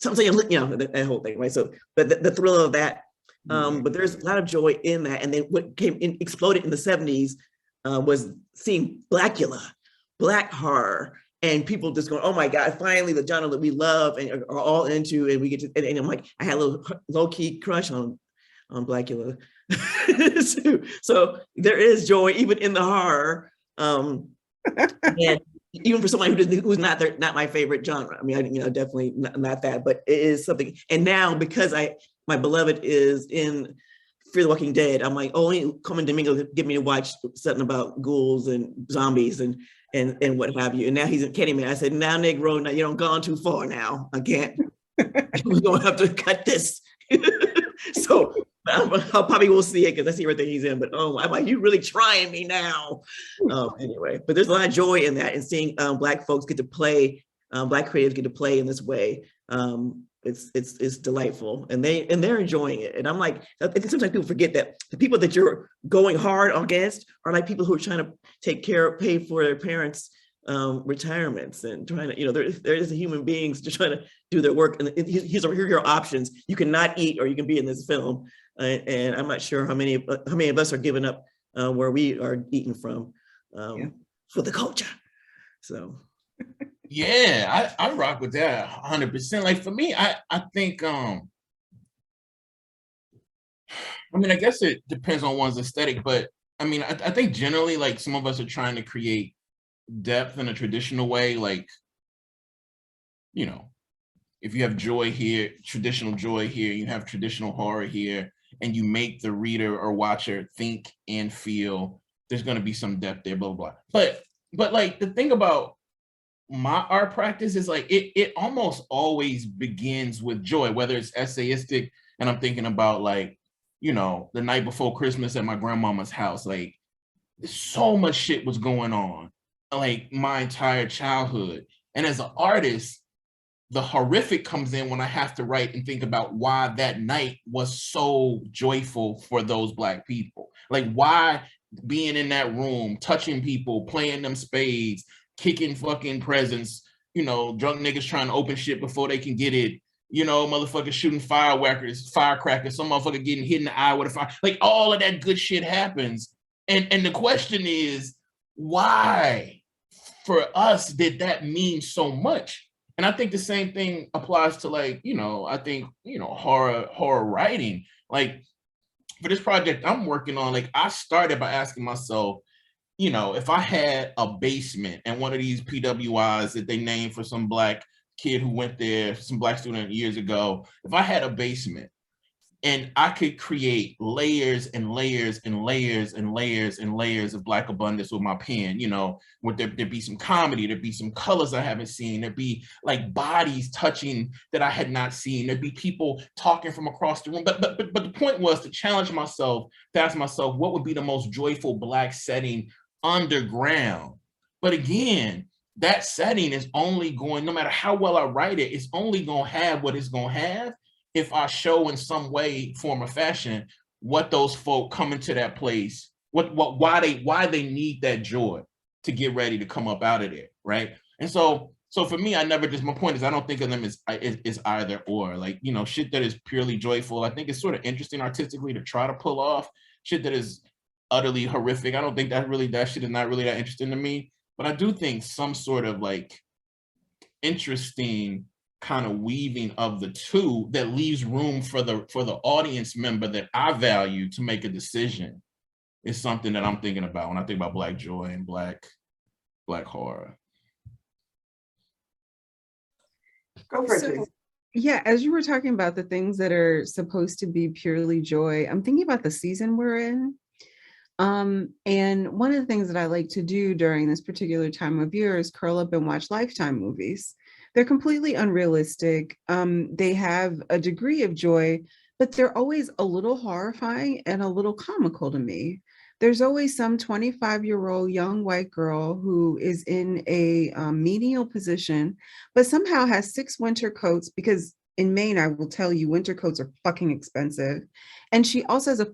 Something, that whole thing, right? So, but the thrill of that. But there's a lot of joy in that. And then what exploded in the 70s was seeing Blackula, Black horror, and people just going, oh my God, finally the genre that we love and are all into, and we get to, and I'm like, I had a little low-key crush on Blackula. So there is joy even in the horror. And even for someone who's not my favorite genre. I mean, definitely not that, but it is something. And now, because my beloved is in Fear the Walking Dead, I'm like, only Coleman Domingo get me to watch something about ghouls and zombies and what have you. And now he's in Candyman. I said, now, Negro, now you don't gone too far now. I can't. We're gonna have to cut this. So I probably will see it because I see everything he's in. But I'm like, you really trying me now. Anyway, but there's a lot of joy in that, and seeing Black folks get to play, Black creatives get to play in this way. It's delightful, and they're enjoying it. And I'm like, I think sometimes people forget that the people that you're going hard against are like people who are trying to pay for their parents' retirements, and trying to, there is human beings just trying to do their work. And here are your options. You cannot eat, or you can be in this film. And I'm not sure how many of us are giving up where we are eating from for the culture. So. Yeah, I rock with that 100%. Like, for me, I think, I guess it depends on one's aesthetic, but I think generally, like, some of us are trying to create depth in a traditional way. Like, if you have joy here, traditional joy here, you have traditional horror here, and you make the reader or watcher think and feel, there's going to be some depth there, blah, blah, blah. But like, the thing about my art practice is like, it almost always begins with joy, whether it's essayistic, and I'm thinking about, like, the night before Christmas at my grandmama's house. Like, so much shit was going on, like, my entire childhood. And as an artist, the horrific comes in when I have to write and think about why that night was so joyful for those Black people. Like, why being in that room, touching people, playing them spades, kicking fucking presents, drunk niggas trying to open shit before they can get it, motherfuckers shooting firecrackers, some motherfucker getting hit in the eye with a fire. Like, all of that good shit happens. And the question is, why for us did that mean so much? And I think the same thing applies to, like, I think, horror writing. Like, for this project I'm working on, like, I started by asking myself, if I had a basement and one of these PWIs that they named for some Black kid who went there, some Black student years ago, if I had a basement and I could create layers and layers and layers and layers and layers of Black abundance with my pen, would there'd be some comedy, there'd be some colors I haven't seen, there'd be, like, bodies touching that I had not seen, there'd be people talking from across the room. But the point was to challenge myself, to ask myself, what would be the most joyful Black setting underground? But again, that setting is only going, no matter how well I write it, it's only going to have what it's going to have if I show in some way, form, or fashion what those folk coming to that place, why they need that joy to get ready to come up out of there, right? And so for me, my point is, I don't think of them as either or. Like, shit that is purely joyful, I think it's sort of interesting artistically to try to pull off. Shit that is utterly horrific, I don't think that shit is not really that interesting to me. But I do think some sort of, like, interesting kind of weaving of the two that leaves room for the audience member that I value to make a decision is something that I'm thinking about when I think about Black joy and Black horror. Go for it, So, Teresa. yeah, as you were talking about the things that are supposed to be purely joy, I'm thinking about the season we're in. And one of the things that I like to do during this particular time of year is curl up and watch Lifetime movies. They're completely unrealistic. They have a degree of joy, but they're always a little horrifying and a little comical to me. There's always some 25-year-old young white girl who is in a menial position, but somehow has 6 winter coats, because in Maine, I will tell you, winter coats are fucking expensive. And she also has a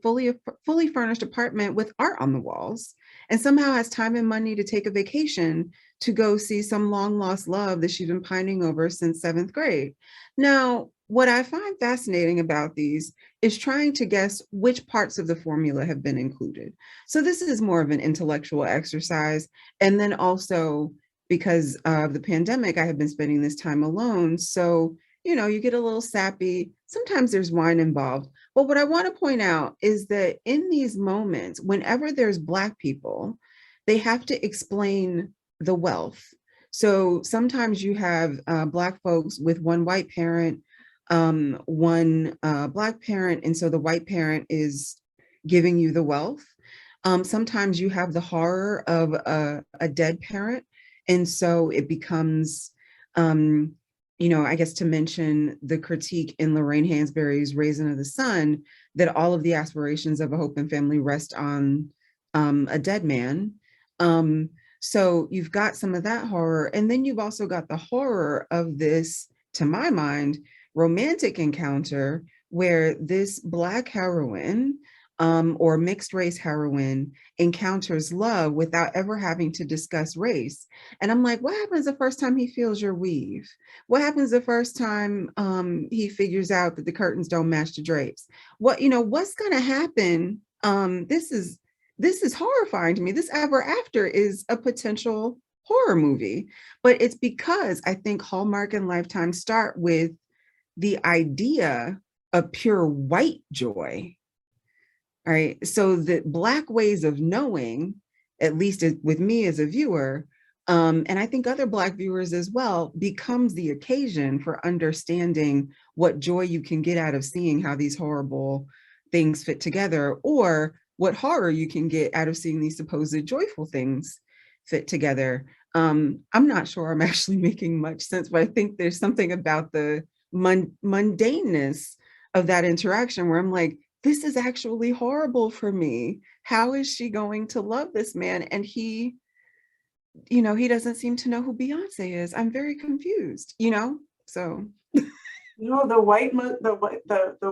fully furnished apartment with art on the walls, and somehow has time and money to take a vacation to go see some long lost love that she's been pining over since 7th grade. Now, what I find fascinating about these is trying to guess which parts of the formula have been included. So this is more of an intellectual exercise. And then also, because of the pandemic, I have been spending this time alone. So, you get a little sappy. Sometimes there's wine involved. But what I want to point out is that in these moments, whenever there's Black people, they have to explain the wealth. So sometimes you have Black folks with one white parent, one Black parent, and so the white parent is giving you the wealth. Sometimes you have the horror of a dead parent, and so it becomes, I guess, to mention the critique in Lorraine Hansberry's Raisin of the Sun, that all of the aspirations of a Hope and Family rest on a dead man. So you've got some of that horror, and then you've also got the horror of this, to my mind, romantic encounter where this Black heroine or mixed race heroine encounters love without ever having to discuss race. And I'm like, what happens the first time he feels your weave? What happens the first time he figures out that the curtains don't match the drapes? What's gonna happen? This is horrifying to me. This Ever After is a potential horror movie, but it's because I think Hallmark and Lifetime start with the idea of pure white joy. All right. So the Black ways of knowing, at least with me as a viewer, and I think other Black viewers as well, becomes the occasion for understanding what joy you can get out of seeing how these horrible things fit together, or what horror you can get out of seeing these supposed joyful things fit together. I'm not sure I'm actually making much sense, but I think there's something about the mundaneness of that interaction where I'm like, this is actually horrible for me. How is she going to love this man? And he doesn't seem to know who Beyonce is. I'm very confused, so. The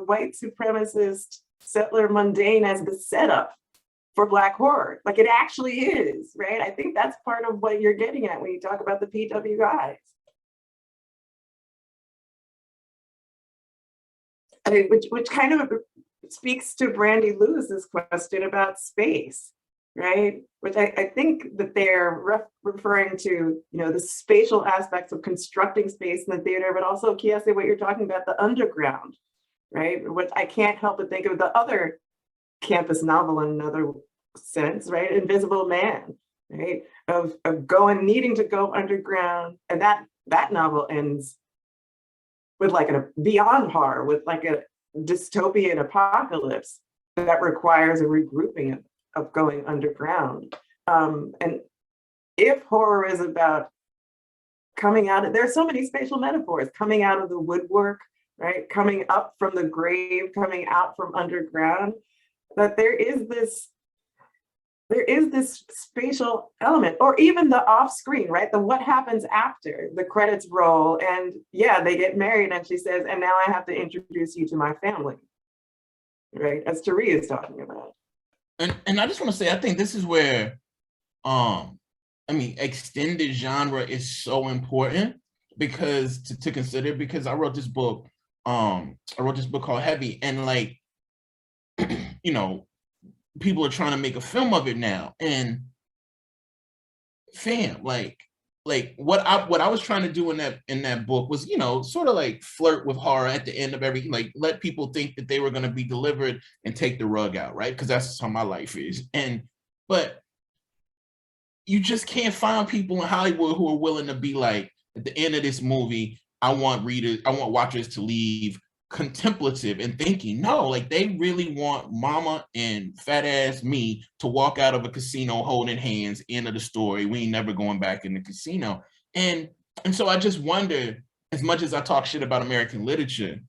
white supremacist settler mundane as the setup for Black horror. Like, it actually is, right? I think that's part of what you're getting at when you talk about the PWIs. I mean, which kind of speaks to Brandy Lewis's question about space, right? Which I think that they're referring to, the spatial aspects of constructing space in the theater, but also, Kiese, what you're talking about, the underground, right? Which I can't help but think of the other campus novel in another sense, right? Invisible Man, right? Of needing to go underground. And that novel ends with like a beyond horror, with like a dystopian apocalypse that requires a regrouping of going underground. And if horror is about coming out, there's so many spatial metaphors, coming out of the woodwork, right? Coming up from the grave, coming out from underground, that there is this spatial element, or even the off screen, right? The what happens after the credits roll, and yeah, they get married, and she says, and now I have to introduce you to my family, right? As Taria is talking about. And I just want to say, I think this is where, extended genre is so important because to consider, because I wrote this book called Heavy, and like, people are trying to make a film of it now, and fam, like like what I was trying to do in that book was, you know, sort of like flirt with horror at the end of everything, like let people think that they were going to be delivered and take the rug out, right? Because that's how my life is. But you just can't find people in Hollywood who are willing to be like, at the end of this movie, I want watchers to leave contemplative and thinking. No, like they really want mama and fat ass me to walk out of a casino holding hands, end of the story. We ain't never going back in the casino. And so I just wonder, as much as I talk shit about American literature,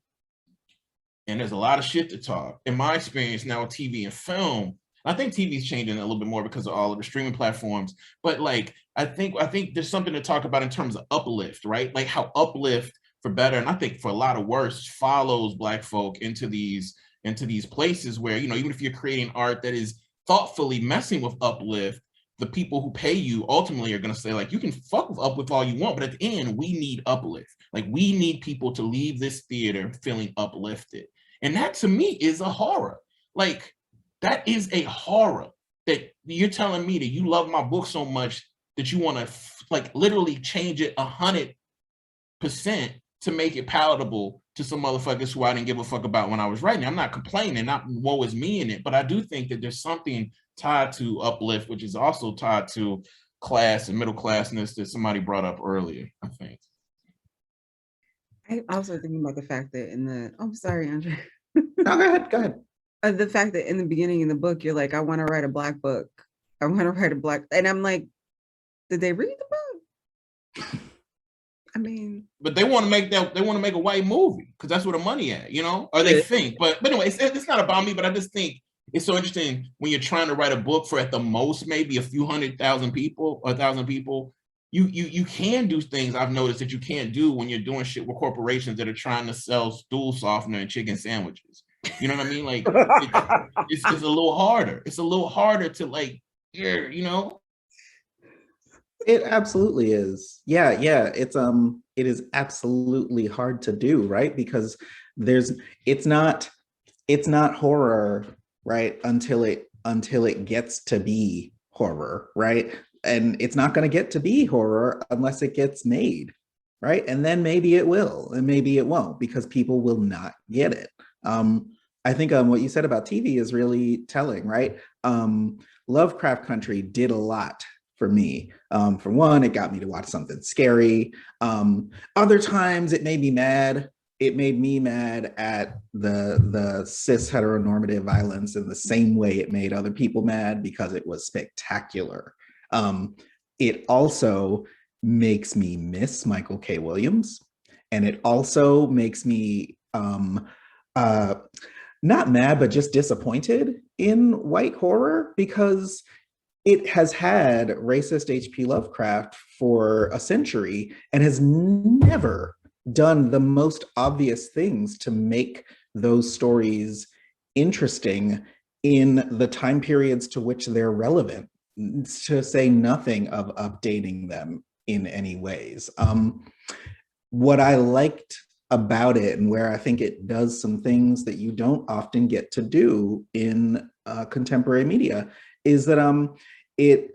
and there's a lot of shit to talk, in my experience now with TV and film, I think TV is changing a little bit more because of all of the streaming platforms. But like, I think there's something to talk about in terms of uplift, right? Like how uplift, for better, and I think for a lot of worse, follows Black folk into these places where, you know, even if you're creating art that is thoughtfully messing with uplift, the people who pay you ultimately are going to say, like, you can fuck with uplift all you want, but at the end, we need uplift. Like, we need people to leave this theater feeling uplifted. And that to me is a horror. Like, that is a horror, that you're telling me that you love my book so much that you want to like literally change it 100% to make it palatable to some motherfuckers who I didn't give a fuck about when I was writing. I'm not complaining, not woe is me in it, but I do think that there's something tied to uplift, which is also tied to class and middle classness that somebody brought up earlier, I think. I also thinking about the fact that I'm sorry, Andrew. No, go ahead. The fact that in the beginning in the book, you're like, I want to write a Black book. I want to write a Black, and I'm like, did they read the book? I mean, but they want to make a white movie because that's where the money at, you know, or they think. But anyway, it's not about me. But I just think it's so interesting when you're trying to write a book for at the most maybe a few 100,000 people or 1,000 people. You can do things I've noticed that you can't do when you're doing shit with corporations that are trying to sell stool softener and chicken sandwiches. You know what I mean? Like it's a little harder. It's a little harder to like, you know. It absolutely is. Yeah. It is absolutely hard to do, right? Because it's not horror, right? Until it gets to be horror, right? And it's not going to get to be horror unless it gets made, right? And then maybe it will, and maybe it won't, because people will not get it. I think what you said about TV is really telling, right? Lovecraft Country did a lot for me. For one, it got me to watch something scary. Other times it made me mad. It made me mad at the cis heteronormative violence in the same way it made other people mad, because it was spectacular. It also makes me miss Michael K. Williams. And it also makes me not mad, but just disappointed in white horror, because it has had racist H.P. Lovecraft for a century and has never done the most obvious things to make those stories interesting in the time periods to which they're relevant, to say nothing of updating them in any ways. What I liked about it, and where I think it does some things that you don't often get to do in contemporary media, is that it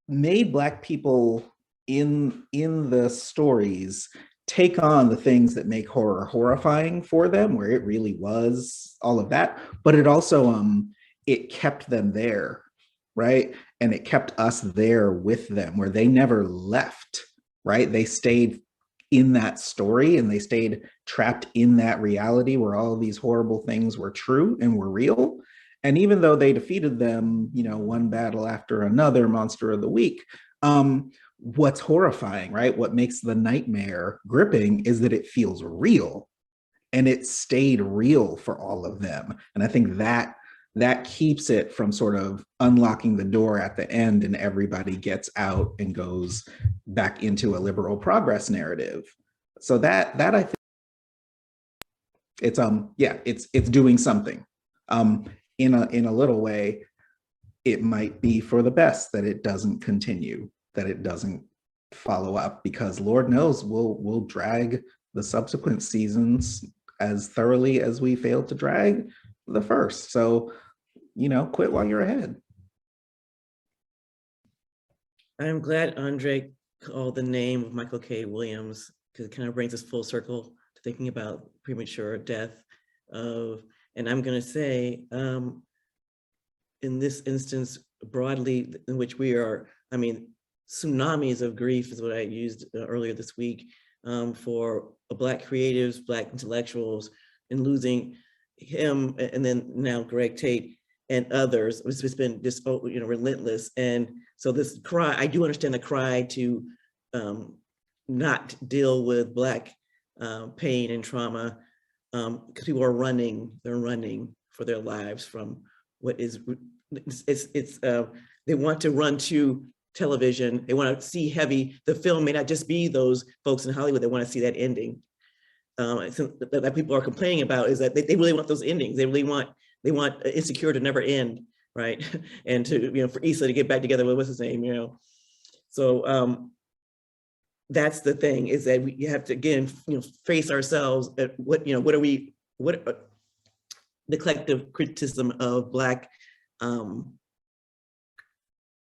made Black people in the stories take on the things that make horror horrifying for them, where it really was all of that, but it also it kept them there, right? And it kept us there with them, where they never left, right? They stayed in that story, and they stayed trapped in that reality where all of these horrible things were true and were real. And even though they defeated them, you know, one battle after another, monster of the week, what's horrifying, right? What makes the nightmare gripping is that it feels real, and it stayed real for all of them. And I think that keeps it from sort of unlocking the door at the end and everybody gets out and goes back into a liberal progress narrative. So that I think it's doing something. In a little way, it might be for the best that it doesn't continue, that it doesn't follow up, because Lord knows we'll drag the subsequent seasons as thoroughly as we failed to drag the first. So, you know, quit while you're ahead. I'm glad Andre call the name of Michael K. Williams, because it kind of brings us full circle to thinking about premature death of, and I'm going to say, in this instance, broadly, in which we are, I mean, tsunamis of grief is what I used earlier this week, for Black creatives, Black intellectuals, and losing him, and then now Greg Tate and others. It's been just, you know, relentless. And so this cry, I do understand the cry to not deal with Black pain and trauma, because people are running, they're running for their lives from what is, they want to run to television, they want to see heavy, the film may not just be those folks in Hollywood, they want to see that ending. That people are complaining about is that they really want those endings. They want Insecure to never end, right? And to, you know, for Issa to get back together with what's his name, you know. So that's the thing, is that we have to, again, you know, face ourselves at what, you know, what the collective criticism of Black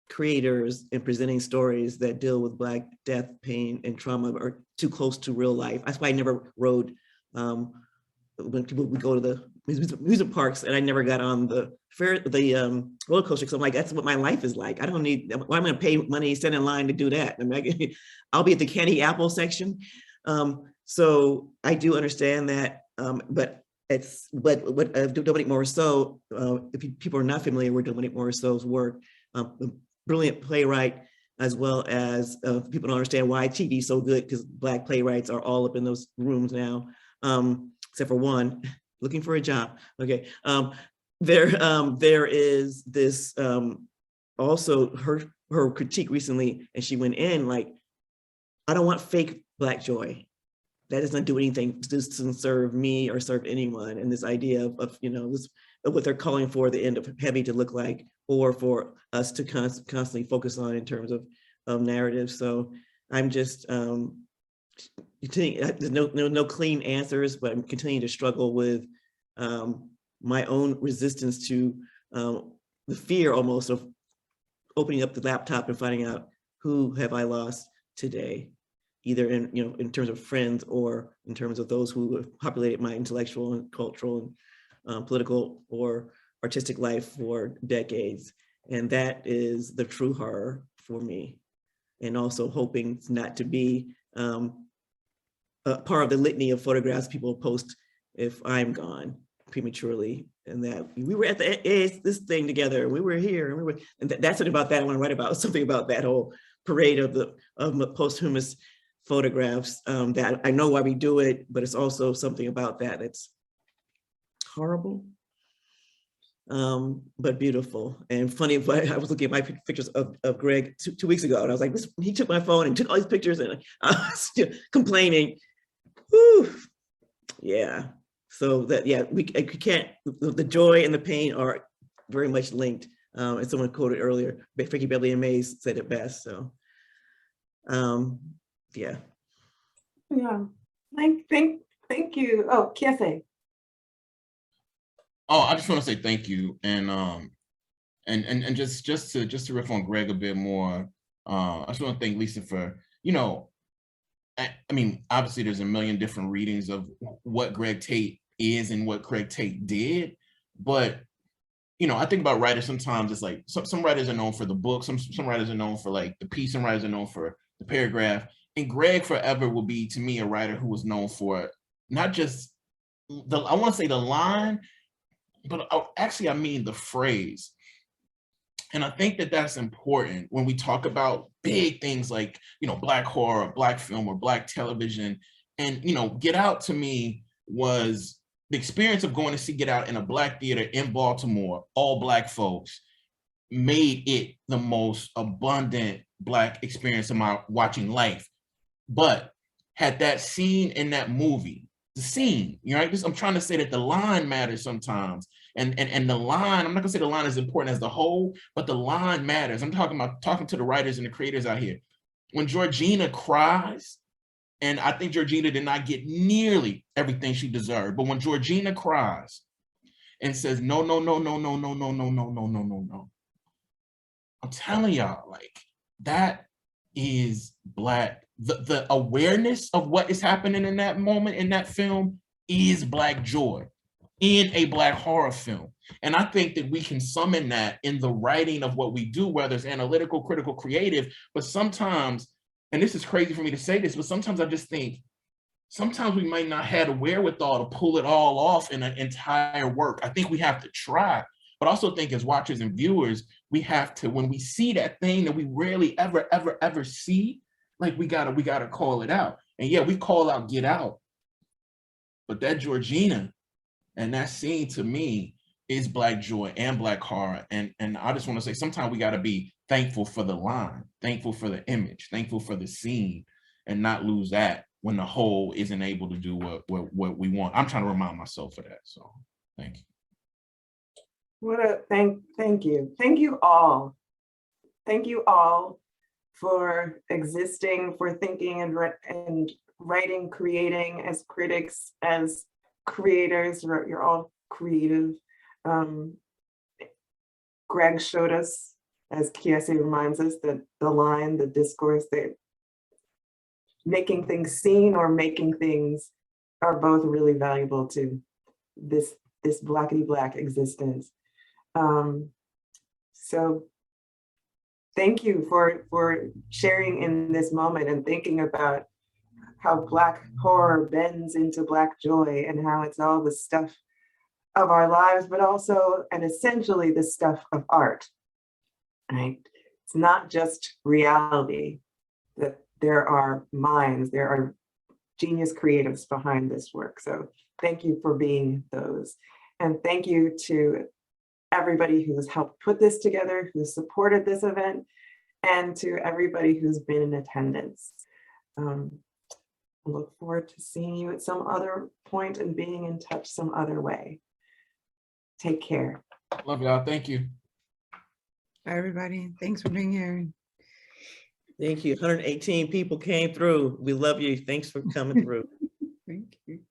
creators in presenting stories that deal with Black death, pain, and trauma are too close to real life. That's why I never rode, when people would go to the music parks, and I never got on the roller coaster, because I'm like, that's what my life is like. I don't need, why am I gonna pay money, stand in line to do that? I mean, I'll be at the candy apple section. So I do understand that, but what Dominique Morisseau, if people are not familiar with Dominique Morisseau's work, brilliant playwright, as well as people don't understand why TV is so good, because Black playwrights are all up in those rooms now, except for one, looking for a job. Okay, there is this also her critique recently, and she went in like, I don't want fake Black joy. That doesn't do anything, doesn't serve me or serve anyone. And this idea of you know, this, what they're calling for the end of heavy to look like, or for us to constantly focus on in terms of narratives. So I'm just there's no clean answers, but I'm continuing to struggle with my own resistance to the fear almost of opening up the laptop and finding out who have I lost today, either in, you know, in terms of friends or in terms of those who have populated my intellectual and cultural and political or artistic life for decades. And that is the true horror for me. And also hoping not to be a part of the litany of photographs people post if I'm gone prematurely, and that we were at this thing together, we were here, and we were, and that's something about that I want to write about, something about that whole parade of the posthumous photographs, that I know why we do it, but it's also something about that that's horrible, but beautiful and funny. But I was looking at my pictures of Greg two weeks ago, and I was like, he took my phone and took all these pictures, and I was still complaining. Whew. Yeah. So that, yeah, we can't, the joy and the pain are very much linked. And someone quoted earlier, Frankie Beverly and Mays said it best. So, yeah. Yeah. Thank you. Oh, Kiese. Oh, I just want to say thank you, and just to riff on Greg a bit more. I just want to thank Lisa for, you know, I mean, obviously there's a million different readings of what Greg Tate is and what Greg Tate did, but you know, I think about writers sometimes, it's like some writers are known for the book, some writers are known for like the piece, some writers are known for the paragraph, and Greg forever will be, to me, a writer who was known for not just I want to say the line, but actually I mean the phrase. And I think that that's important when we talk about big things like, you know, Black horror, Black film, or Black television. And, you know, Get Out to me was the experience of going to see Get Out in a Black theater in Baltimore, all Black folks, made it the most abundant Black experience of my watching life. But had that scene in that movie, the scene, you know, I'm trying to say that the line matters sometimes. And the line, I'm not gonna say the line is important as the whole, but the line matters. I'm talking to the writers and the creators out here. When Georgina cries, and I think Georgina did not get nearly everything she deserved, but when Georgina cries and says, no, no, no, no, no, no, no, no, no, no, no, no, no, I'm telling y'all, like, that is Black. The awareness of what is happening in that moment, in that film, is Black joy in a Black horror film. And I think that we can summon that in the writing of what we do, whether it's analytical, critical, creative. But sometimes, and this is crazy for me to say this, but sometimes I just think, sometimes we might not have the wherewithal to pull it all off in an entire work. I think we have to try, but also think as watchers and viewers, we have to, when we see that thing that we rarely ever see, like we gotta call it out. And yeah, we call out Get Out, but that Georgina and that scene to me is Black joy and Black horror. And I just want to say, sometimes we gotta be thankful for the line, thankful for the image, thankful for the scene, and not lose that when the whole isn't able to do what we want. I'm trying to remind myself of that. So thank you. Thank you. Thank you all. Thank you all for existing, for thinking and writing, creating as critics, as creators. You're all creative. Greg showed us, as Kiese reminds us, that the line, the discourse, that making things seen or making things are both really valuable to this Blackity Black existence. So thank you for sharing in this moment and thinking about how Black horror bends into Black joy and how it's all the stuff of our lives, but also and essentially the stuff of art, right? It's not just reality, that there are minds, there are genius creatives behind this work. So thank you for being those. And thank you to everybody who's helped put this together, who supported this event, and to everybody who's been in attendance. I look forward to seeing you at some other point and being in touch some other way. Take care. Love y'all. Thank you. Bye, everybody. Thanks for being here. Thank you. 118 people came through. We love you. Thanks for coming through. Thank you.